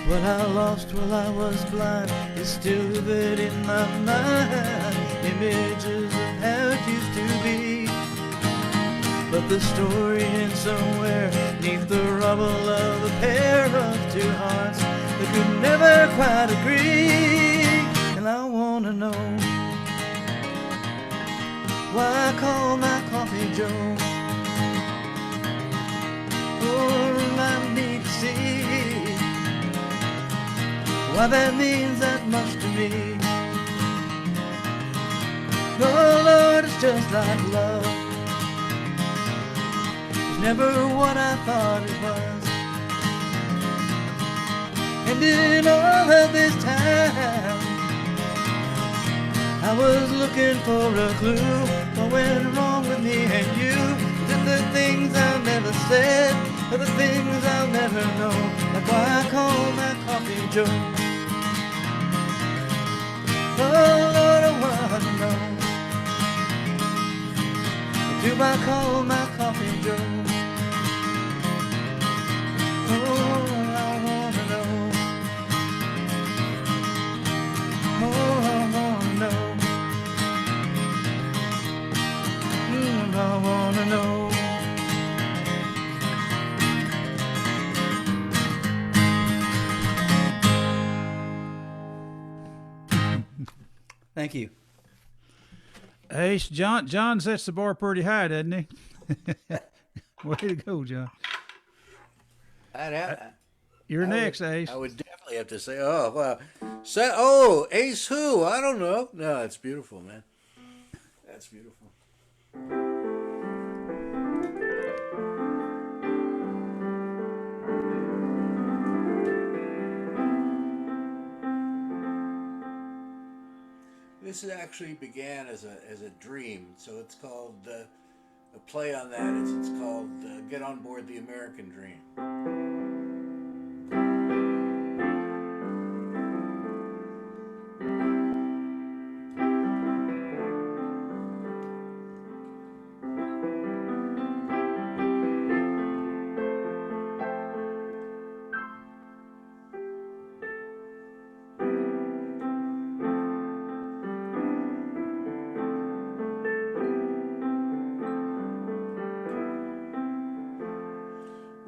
[SPEAKER 8] What I lost while I was blind is still vivid in my mind. Images of how it used to be. But the story ends somewhere neath the rubble of a pair of two hearts that could never quite agree. And I wanna know why I call my coffee Joe. Oh, I need to see why that means that much to me. Oh Lord, it's just like love. It's never what I thought it was. And in all of this time, I was looking for a clue. What went wrong with me and you? Is it the things I never said, or the things I'll never know? That's why I call my coffee Joe. Oh Lord, I wanna know. Do I call my coffee Joe? Oh, I wanna know. Oh, I wanna know. I wanna know. Thank you.
[SPEAKER 1] Ace, John sets the bar pretty high, doesn't he? Way to go, John. You're next, Ace.
[SPEAKER 6] I would definitely have to say, oh, wow. Ace who? I don't know. No, it's beautiful, man. That's beautiful. This actually began as a dream, so it's called a play on that. It's called "Get on Board the American Dream."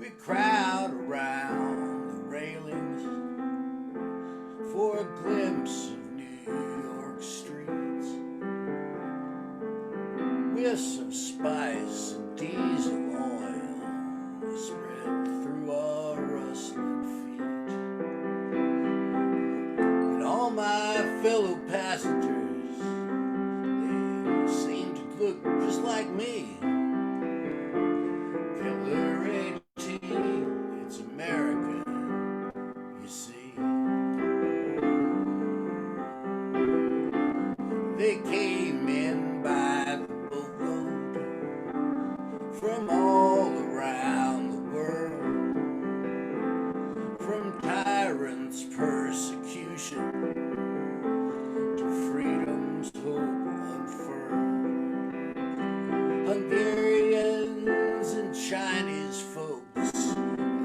[SPEAKER 6] We crowd around the railings for a glimpse of New York streets, with some spice and diesel oil spread through our rustling feet. And all my fellow passengers, they seem to look just like me. Killer 18, it's America, you see. They came in by the boatload from all around the world, from tyrants' persecution to freedom's hope unfurled. Hungarians and Chinese folks,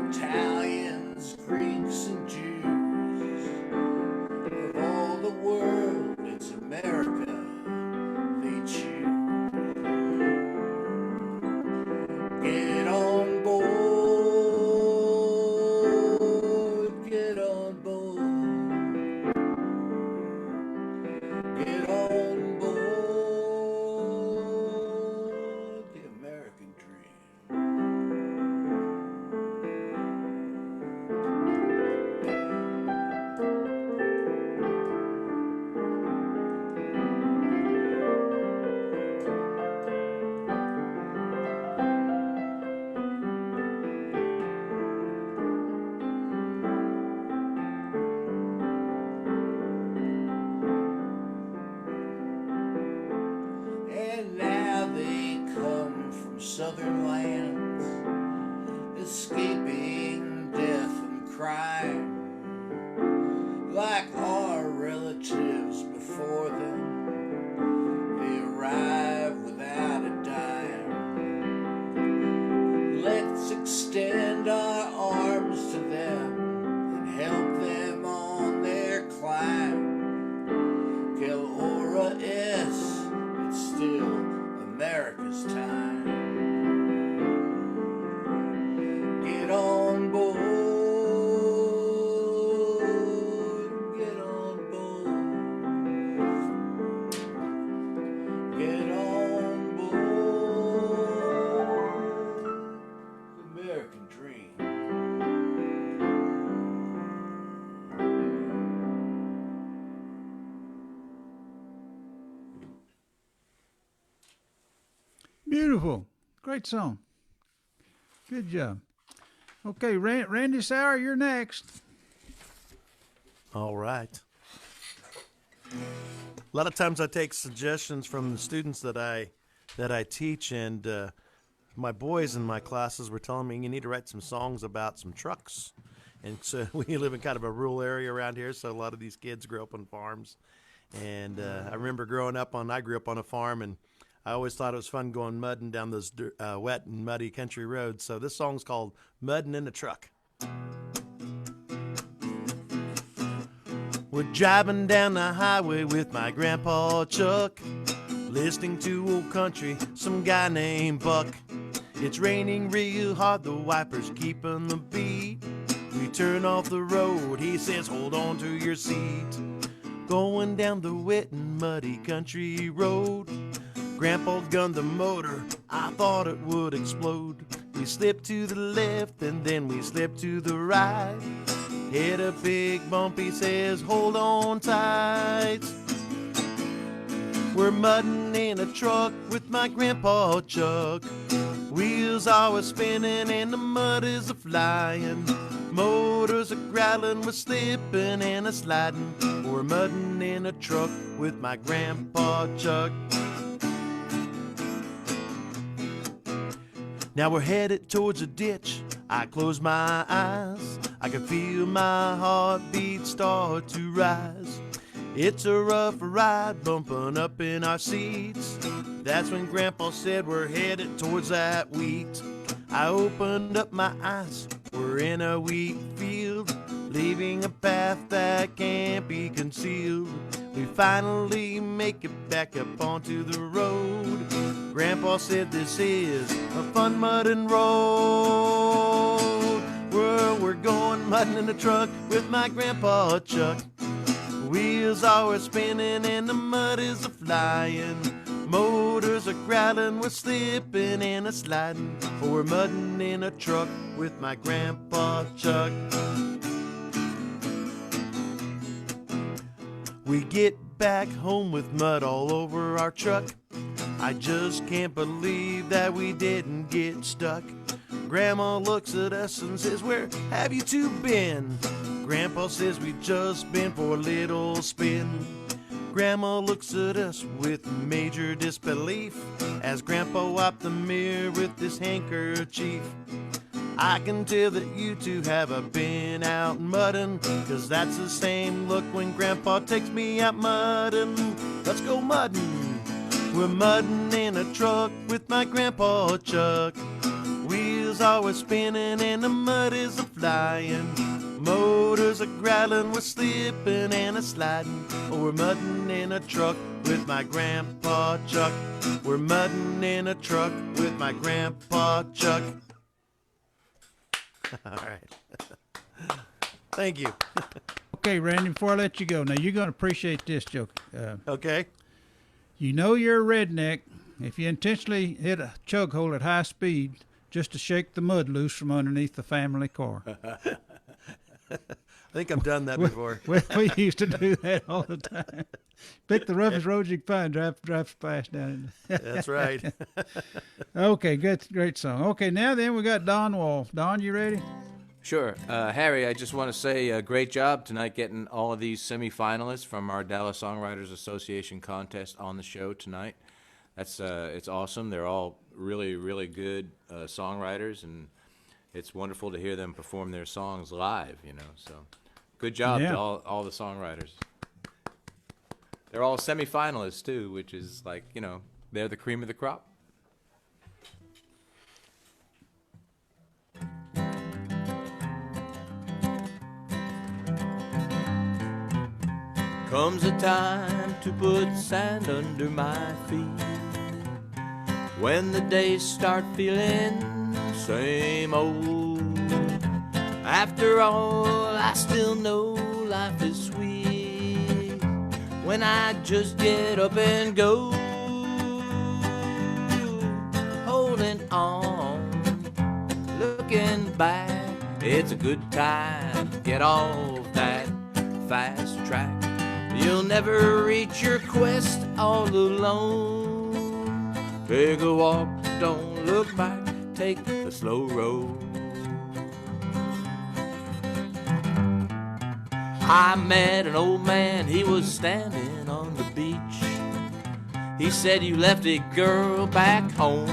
[SPEAKER 6] Italians, Greeks and Jews, of all the world, it's America they choose. Get on board, get on board, get on board the American dream. And now they come from southern lands, escaping death and crime, like our relatives before them. They arrive without a dime. Let's extend our arms to them and help them on their climb. Quelle hora es, it's still America's time. Get on board, get on board, get on board the American dream.
[SPEAKER 1] Beautiful. Great song. Good job. Okay, Randy Sauer, you're next.
[SPEAKER 10] All right. A lot of times I take suggestions from the students that I teach, and my boys in my classes were telling me you need to write some songs about some trucks. And so we live in kind of a rural area around here, so a lot of these kids grow up on farms. And I remember I grew up on a farm, and I always thought it was fun going mudding down those wet and muddy country roads. So this song's called Muddin' in a Truck. We're driving down the highway with my grandpa Chuck, listening to old country, some guy named Buck. It's raining real hard, the wipers keeping the beat. We turn off the road, he says hold on to your seat. Going down the wet and muddy country road, Grandpa gunned the motor, I thought it would explode. We slipped to the left and then we slipped to the right. Hit a big bump, he says, hold on tight. We're mudding in a truck with my Grandpa Chuck. Wheels are spinning and the mud is a-flying. Motors are growling, we're slipping and a-sliding. We're mudding in a truck with my Grandpa Chuck. Now we're headed towards a ditch. I close my eyes. I can feel my heartbeat start to rise. It's a rough ride bumping up in our seats. That's when Grandpa said we're headed towards that wheat. I opened up my eyes. We're in a wheat field, leaving a path that can't be concealed. We finally make it back up onto the road. Grandpa said this is a fun mudding road. mudding in the truck with my grandpa Chuck. Wheels always spinning and the mud is a-flying. Motors are growling, we're slipping and a-sliding. Oh, we're mudding in a truck with my grandpa Chuck. We get back home with mud all over our truck. I just can't believe that we didn't get stuck. Grandma looks at us and says, "Where have you two been?" Grandpa says, "We just been for a little spin." Grandma looks at us with major disbelief as Grandpa wiped the mirror with his handkerchief. "I can tell that you two have been out mudding, 'cause that's the same look when Grandpa takes me out mudding. Let's go mudding." We're mudding in a truck with my Grandpa Chuck. Wheels always spinning and the mud is a-flying. Motors are growling, we're slipping and a-sliding. Oh, we're mudding in a truck with my Grandpa Chuck. We're mudding in a truck with my Grandpa Chuck. All right. Thank you.
[SPEAKER 1] Okay, Randy, before I let you go, now you're going to appreciate this joke.
[SPEAKER 10] Okay.
[SPEAKER 1] You know you're a redneck if you intentionally hit a chug hole at high speed just to shake the mud loose from underneath the family car.
[SPEAKER 10] I think I've done that before.
[SPEAKER 1] We used to do that all the time. Pick the roughest road you can find, drive fast down it.
[SPEAKER 10] That's right.
[SPEAKER 1] Okay, great song. Okay, now then we got Don Wall. Don, you ready?
[SPEAKER 4] Sure. Harry, I just want to say great job tonight getting all of these semifinalists from our Dallas Songwriters Association contest on the show tonight. That's it's awesome. They're all really, really good songwriters, and it's wonderful to hear them perform their songs live, you know. So good job to all the songwriters. They're all semifinalists, too, which is like, you know, they're the cream of the crop. Comes a time to put sand under my feet, when the days start feeling same old. After all, I still know life is sweet when I just get up and go. Holding on, looking back, it's a good time to get off that fast track. You'll never reach your quest all alone. Take a walk, don't look back, take the slow road. I met an old man, he was standing on the beach. He said, "You left a girl back home."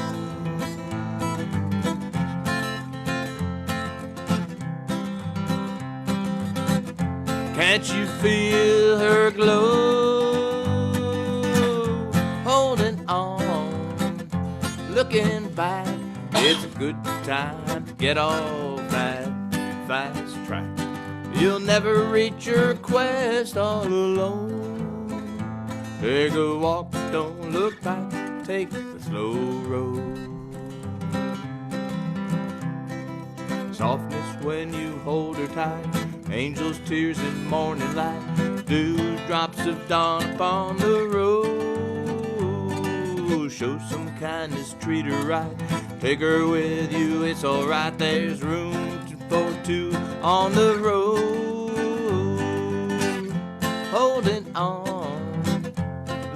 [SPEAKER 4] Can't you feel her glow? Holding on, looking back, it's a good time to get off that fast track. You'll never reach your quest all alone. Take a walk, don't look back, take the slow road. Softness when you hold her tight, angels' tears in morning light, dewdrops of dawn upon the road. Show some kindness, treat her right, take her with you, it's alright. There's room for two on the road. Holding on,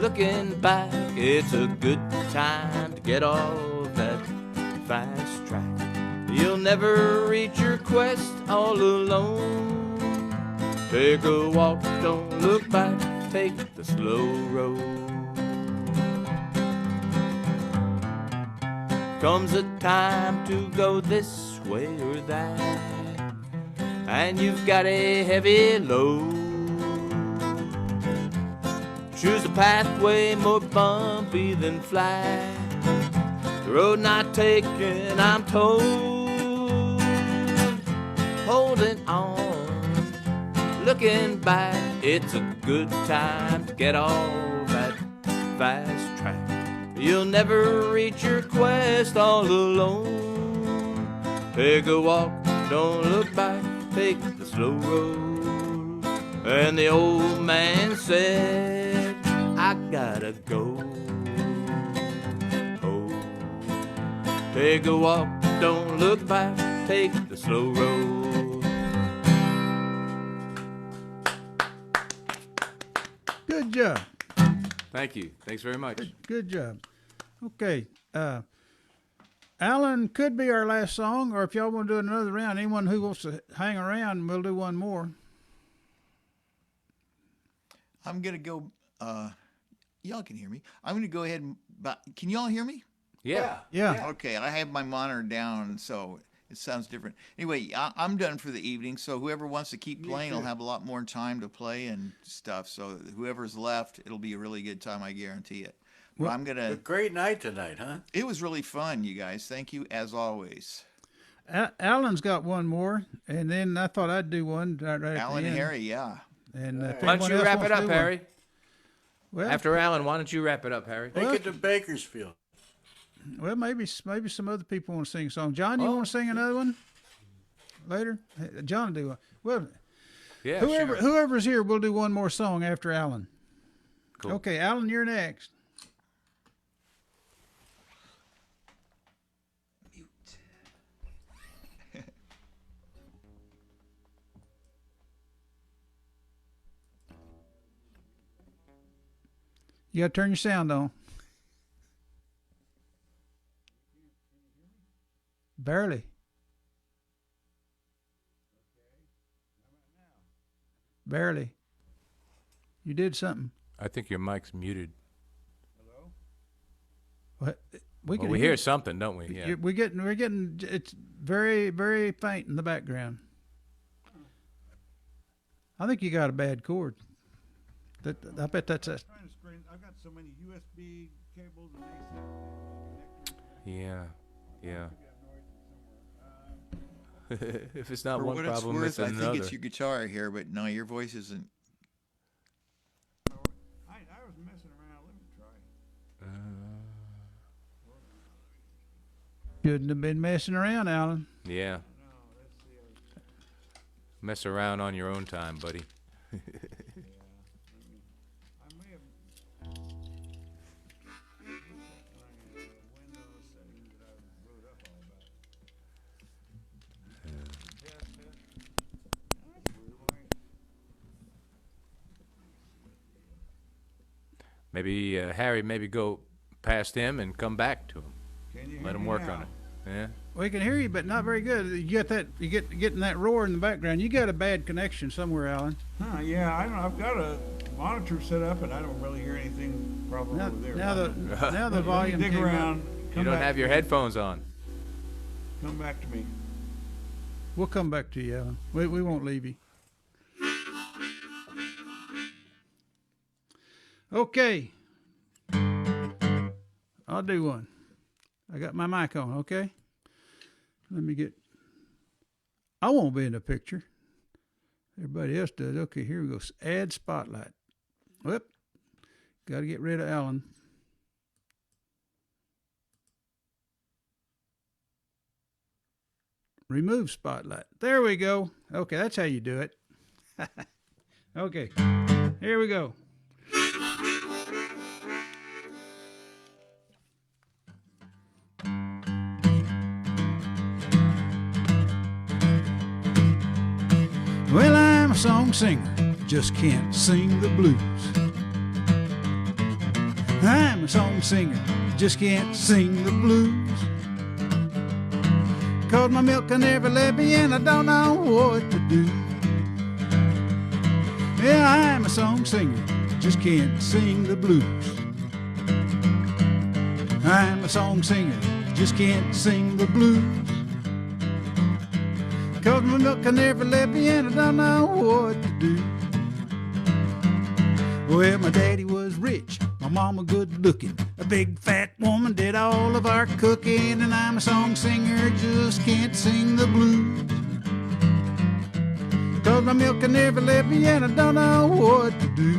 [SPEAKER 4] looking back, it's a good time to get off that fast track. You'll never reach your quest all alone. Take a walk, don't look back, take the slow road. Comes a time to go this way or that, and you've got a heavy load. Choose a pathway more bumpy than flat, the road not taken, I'm told. Holding on, looking back, it's a good time to get off that fast track. You'll never reach your quest all alone. Take a walk, don't look back, take the slow road. And the old man said, I gotta go. Oh, take a walk, don't look back, take the slow road.
[SPEAKER 1] Good job.
[SPEAKER 4] Thank you. Thanks very much.
[SPEAKER 1] Good job. Okay. Alan could be our last song, or if y'all want to do another round, anyone who wants to hang around, we'll do one more.
[SPEAKER 3] I'm going to go, y'all can hear me. I'm going to go ahead and, can y'all hear me?
[SPEAKER 4] Yeah.
[SPEAKER 1] Yeah.
[SPEAKER 3] Okay, I have my monitor down, so it sounds different. Anyway, I'm done for the evening, so whoever wants to keep playing will have a lot more time to play and stuff. So whoever's left, it'll be a really good time, I guarantee it. But I'm going to...
[SPEAKER 6] Great night tonight, huh?
[SPEAKER 3] It was really fun, you guys. Thank you, as always.
[SPEAKER 1] Alan's got one more, and then I thought I'd do one right at
[SPEAKER 3] Alan
[SPEAKER 1] the
[SPEAKER 3] and
[SPEAKER 1] end.
[SPEAKER 3] Harry, yeah.
[SPEAKER 1] And
[SPEAKER 4] Why don't you wrap it up, Harry?
[SPEAKER 1] Well,
[SPEAKER 4] After Alan, why don't you wrap it up, Harry?
[SPEAKER 6] Take it to Bakersfield.
[SPEAKER 1] Well, maybe some other people want to sing a song. John, you want to sing another one later? Hey, John will do one. Well,
[SPEAKER 4] Yeah,
[SPEAKER 1] whoever's here, we'll do one more song after Alan.
[SPEAKER 4] Cool.
[SPEAKER 1] Okay, Alan, you're next. You got to turn your sound on. Barely. Barely. You did something.
[SPEAKER 4] I think your mic's muted.
[SPEAKER 1] What? We
[SPEAKER 4] Well,
[SPEAKER 1] can
[SPEAKER 4] we hear something, don't we? Yeah.
[SPEAKER 1] We're getting. It's very, very faint in the background. I think you got a bad cord. I bet that's a.
[SPEAKER 2] I've got so many USB cables and AC connectors.
[SPEAKER 4] Yeah. If it's not
[SPEAKER 3] For
[SPEAKER 4] one
[SPEAKER 3] what it's
[SPEAKER 4] problem,
[SPEAKER 3] worth,
[SPEAKER 4] it's
[SPEAKER 3] I
[SPEAKER 4] another.
[SPEAKER 3] think it's your guitar here, but no, your voice isn't.
[SPEAKER 2] I was messing around. Let me try.
[SPEAKER 1] Shouldn't have been messing around, Alan.
[SPEAKER 4] Yeah. Mess around on your own time, buddy.
[SPEAKER 2] I may have Windows settings that I wrote up all about.
[SPEAKER 4] Maybe Harry, maybe go past him and come back to him.
[SPEAKER 2] Can you
[SPEAKER 4] Let
[SPEAKER 2] hear
[SPEAKER 4] him
[SPEAKER 2] me
[SPEAKER 4] work
[SPEAKER 2] now?
[SPEAKER 4] on it. Yeah.
[SPEAKER 1] We can hear you, but not very good. You get that. You getting that roar in the background. You got a bad connection somewhere, Alan.
[SPEAKER 2] Huh, yeah, I don't know. I've got a monitor set up and I don't really hear anything probably
[SPEAKER 1] Now,
[SPEAKER 2] over there.
[SPEAKER 1] now the
[SPEAKER 2] Let me
[SPEAKER 1] volume
[SPEAKER 2] dig
[SPEAKER 1] came up.
[SPEAKER 2] around.
[SPEAKER 4] You
[SPEAKER 2] Come
[SPEAKER 4] don't
[SPEAKER 2] back
[SPEAKER 4] have
[SPEAKER 2] to
[SPEAKER 4] your
[SPEAKER 2] me.
[SPEAKER 4] headphones on.
[SPEAKER 2] Come back to me.
[SPEAKER 1] We'll come back to you, Alan. We won't leave you. Okay. I'll do one. I got my mic on, okay? Let me get... I won't be in the picture. Everybody else does. Okay, here we go. Add spotlight. Whoop. Got to get rid of Alan. Remove spotlight. There we go. Okay, that's how you do it. Okay, here we go. Well, I'm a song singer, just can't sing the blues. I'm a song singer, just can't sing the blues. 'Cause my milk can never let me and I don't know what to do. Yeah, I'm a song singer, just can't sing the blues. I'm a song singer, just can't sing the blues. 'Cause my milk can never let me and I don't know what to do. Well, my daddy was rich, my mama good looking. A big fat woman did all of our cooking. And I'm a song singer, just can't sing the blues. 'Cause my milk can never let me and I don't know what to do.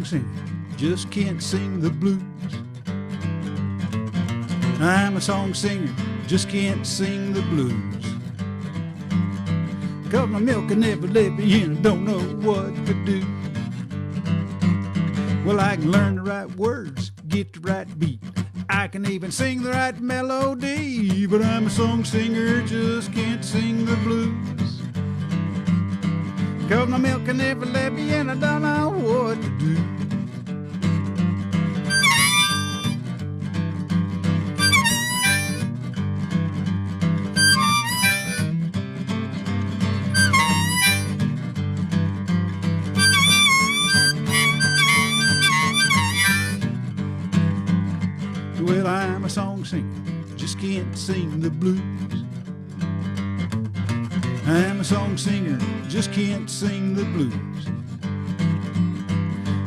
[SPEAKER 1] singer, just can't sing the blues. I'm a song singer, just can't sing the blues. 'Cause my milk can never let me in, I don't know what to do. Well, I can learn the right words, get the right beat. I can even sing the right melody, but I'm a song singer, just can't sing the blues. 'Cause my milk can never let me in, I don't know what to do. Well, I'm a song singer, just can't sing the blues. I'm a song singer, just can't sing the blues.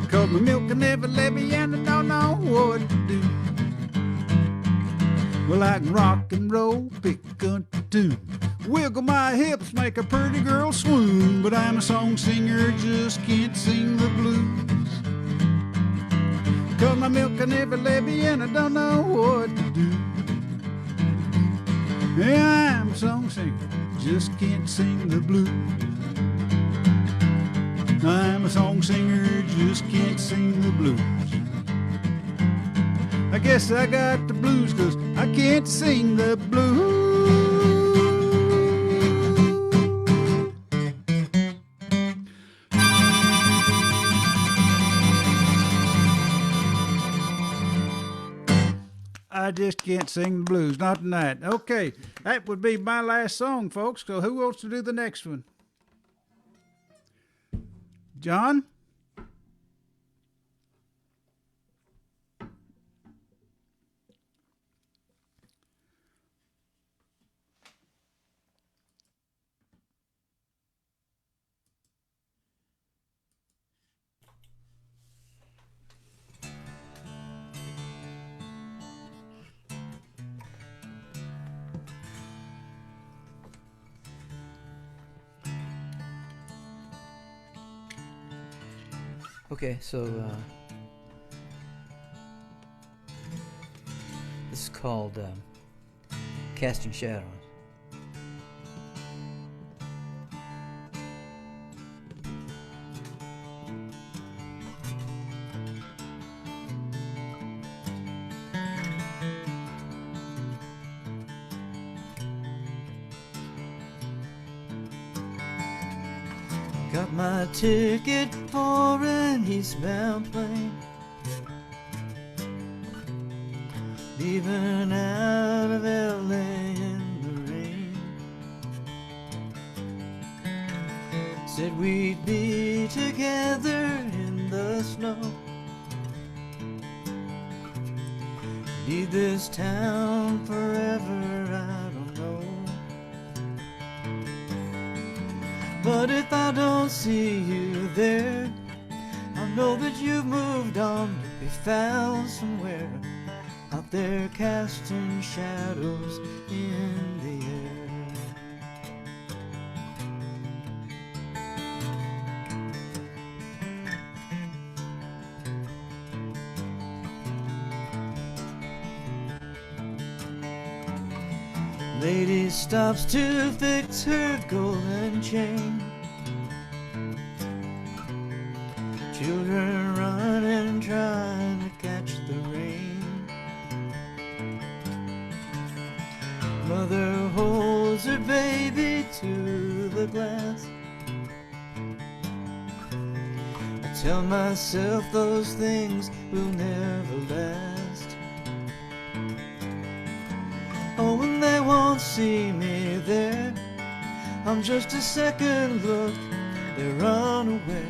[SPEAKER 1] 'Cause my milk can never let me in, I don't know what to do. Well, I can rock and roll, pick a country tune, wiggle my hips, make a pretty girl swoon. But I'm a song singer, just can't sing the blues. 'Cause my milk can never let me in, I don't know what to do. Yeah, I'm a song singer, just can't sing the blues. I'm a song singer, just can't sing the blues. I guess I got the blues 'cause I can't sing the blues. I just can't sing the blues, not tonight. Okay, that would be my last song, folks. So who wants to do the next one? John?
[SPEAKER 8] Okay, so this is called Casting Shadows. Got my ticket for an eastbound plane, leaving out of LA in the rain. Said we'd be together in the snow. Leave this town forever, I don't know. But if I don't see you there, I know that you've moved on to be found somewhere out there casting shadows in the air. Lady stops to fix her golden chain. Children running, trying to catch the rain. Mother holds her baby to the glass. I tell myself those things will never last. Oh, and they won't see me there. I'm just a second look, they're unaware.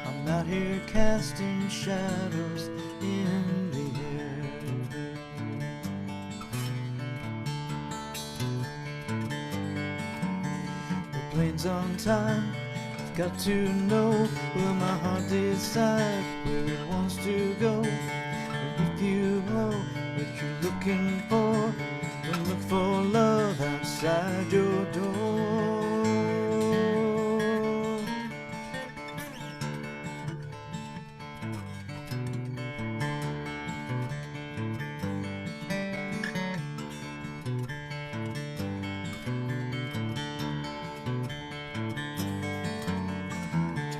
[SPEAKER 8] I'm out here casting shadows in the air. The plane's on time, I've got to know. Will my heart decide where it wants to go? If you know what you're looking for, then look for love outside your door.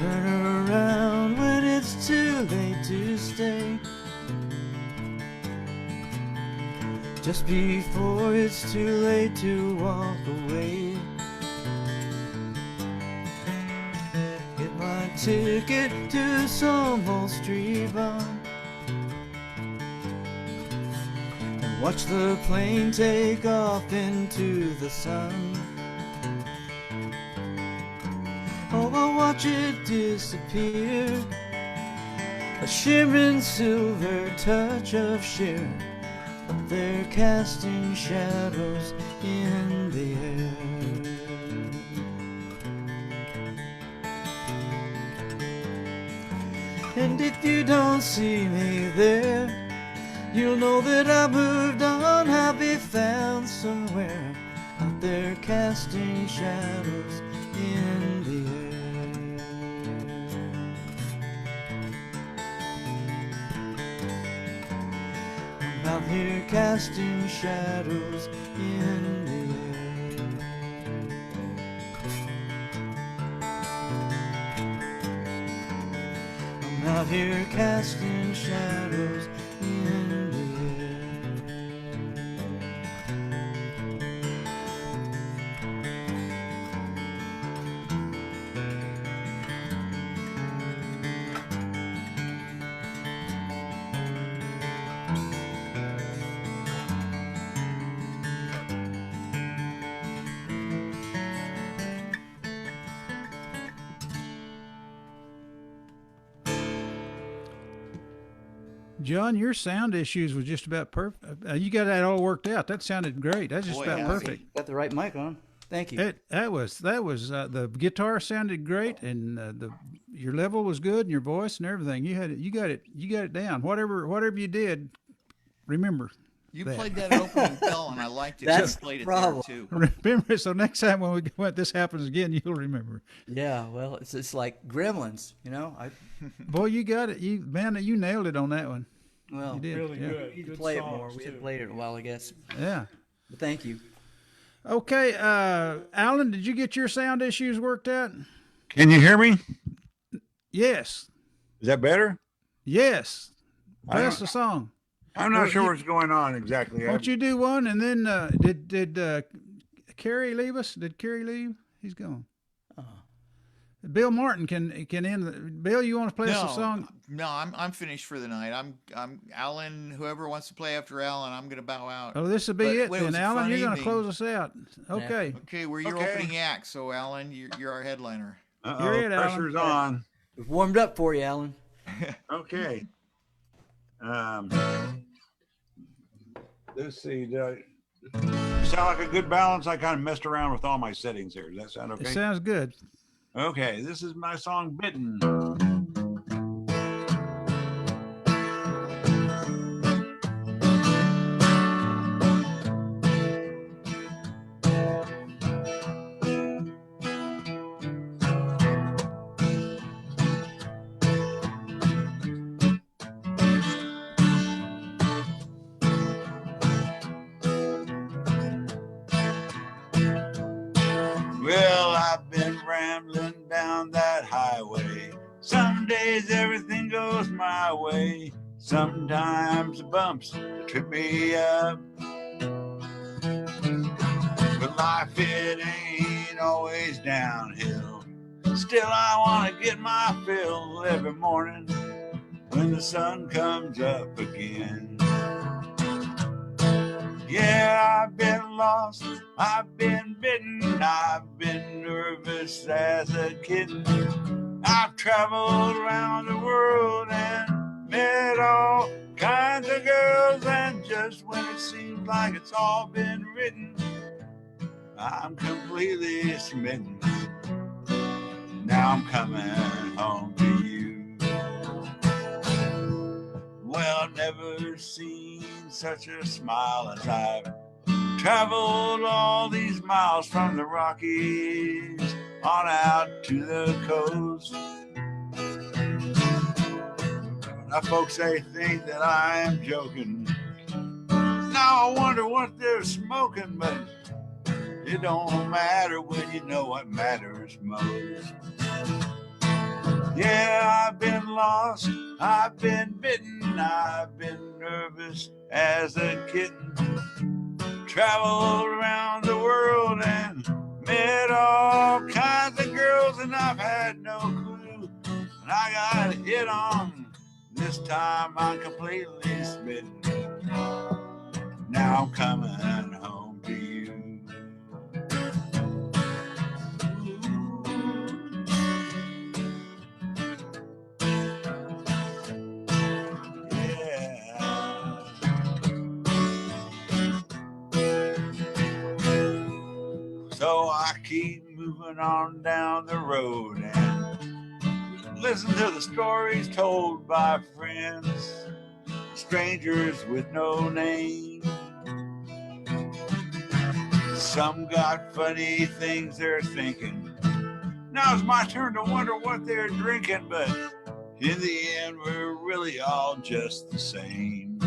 [SPEAKER 4] turn around when it's too late to stay. Just before it's too late to walk away. Get my ticket to some old street bar and watch the plane take off into the sun. Oh, I'll watch it disappear, a shimmering silver touch of sheer. Up there casting shadows in the air. And if you don't see me there, you'll know that I moved on. I'll be found somewhere out there casting shadows in the air. Out here casting shadows in the air. I'm out here casting shadows in the
[SPEAKER 1] John, your sound issues was just about perfect. You got that all worked out. That sounded great. That's just about perfect.
[SPEAKER 8] Got the right mic on. Thank you.
[SPEAKER 1] That was the guitar sounded great, and your level was good, and your voice and everything. You got it down. Whatever you did, remember.
[SPEAKER 3] You played that opening bell, and I liked it.
[SPEAKER 8] That's
[SPEAKER 3] you played it
[SPEAKER 8] problem.
[SPEAKER 3] there too.
[SPEAKER 1] Remember, so next time when this happens again, you'll remember.
[SPEAKER 8] Yeah, well, it's like Gremlins, you know.
[SPEAKER 1] Boy, you got it. You nailed it on that one.
[SPEAKER 8] Well,
[SPEAKER 1] you did.
[SPEAKER 2] Really
[SPEAKER 1] yeah.
[SPEAKER 2] good.
[SPEAKER 8] We need to
[SPEAKER 2] Good
[SPEAKER 8] play it
[SPEAKER 2] songs,
[SPEAKER 8] more. We
[SPEAKER 2] too.
[SPEAKER 8] hadn't played it in a while, I guess.
[SPEAKER 1] Yeah.
[SPEAKER 8] But thank you.
[SPEAKER 1] Okay, Alan, did you get your sound issues worked out?
[SPEAKER 12] Can you hear me?
[SPEAKER 1] Yes.
[SPEAKER 12] Is that better?
[SPEAKER 1] Yes.
[SPEAKER 12] I
[SPEAKER 1] That's
[SPEAKER 12] don't-
[SPEAKER 1] the song.
[SPEAKER 12] I'm not sure what's going on exactly.
[SPEAKER 1] Why don't you do one, and then did Carrie leave us? Did Carrie leave? He's gone. Bill Martin can end. Bill, you want to play us a song?
[SPEAKER 3] No, I'm finished for the night. I'm Alan. Whoever wants to play after Alan, I'm gonna bow out.
[SPEAKER 1] Oh, this will be
[SPEAKER 3] But
[SPEAKER 1] it
[SPEAKER 3] wait,
[SPEAKER 1] then.
[SPEAKER 3] was a
[SPEAKER 1] Alan,
[SPEAKER 3] fun
[SPEAKER 1] you're going to
[SPEAKER 3] evening.
[SPEAKER 1] close us out. Okay.
[SPEAKER 3] Okay, we're your
[SPEAKER 12] Okay.
[SPEAKER 3] opening act, so Alan, you're our headliner.
[SPEAKER 1] You're it, Alan.
[SPEAKER 12] Pressure's on.
[SPEAKER 8] We've warmed up for you, Alan.
[SPEAKER 12] Okay. Let's see. Sound like a good balance? I kind of messed around with all my settings here. Does that sound okay?
[SPEAKER 1] It sounds good.
[SPEAKER 12] Okay, this is my song, Bitten. Well, I've been rambling down that highway. Some days everything goes my way. Sometimes the bumps trip me up. But life, it ain't always downhill. Still, I want to get my fill every morning when the sun comes up again. Yeah, I've been lost, I've been bitten, I've been nervous as a kitten. I've traveled around the world and met all kinds of girls, and just when it seems like it's all been written, I'm completely smitten. Now I'm coming home to you. Well, never seen such a smile as I've traveled all these miles from the Rockies on out to the coast. Now folks, they think that I am joking. Now I wonder what they're smoking, but it don't matter when you know what matters most. Yeah, I've been lost, I've been bitten, I've been nervous as a kitten. Traveled around the world and met all kinds of girls, and I've had no clue. And I got hit on, this time I'm completely smitten. Now I'm coming home to you. So I keep moving on down the road and listen to the stories told by friends, strangers with no name. Some got funny things they're thinking. Now it's my turn to wonder what they're drinking, but in the end, we're really all just the same.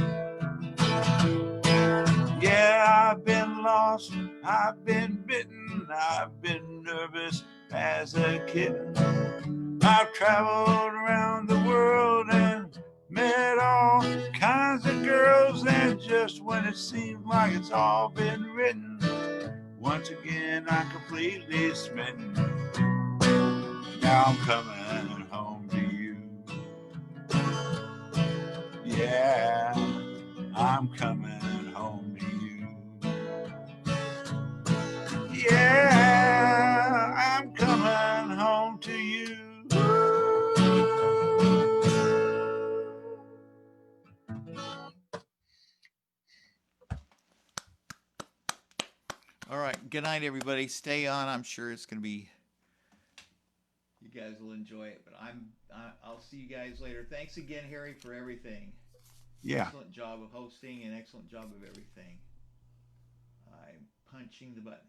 [SPEAKER 12] Yeah, I've been lost, I've been bitten, I've been nervous as a kitten. I've traveled around the world and met all kinds of girls, and just when it seems like it's all been written, once again I'm completely smitten. Now I'm coming home to you. Yeah, I'm coming home to you. Yeah, I'm coming home to you.
[SPEAKER 3] All right. Good night, everybody. Stay on. I'm sure it's going to be. You guys will enjoy it. But I'll see you guys later. Thanks again, Harry, for everything.
[SPEAKER 12] Yeah.
[SPEAKER 3] Excellent job of hosting and excellent job of everything. I'm punching the button.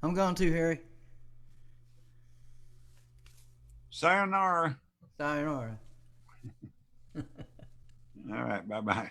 [SPEAKER 8] I'm gone too, Harry.
[SPEAKER 12] Sayonara.
[SPEAKER 8] Sayonara.
[SPEAKER 12] All right. Bye-bye.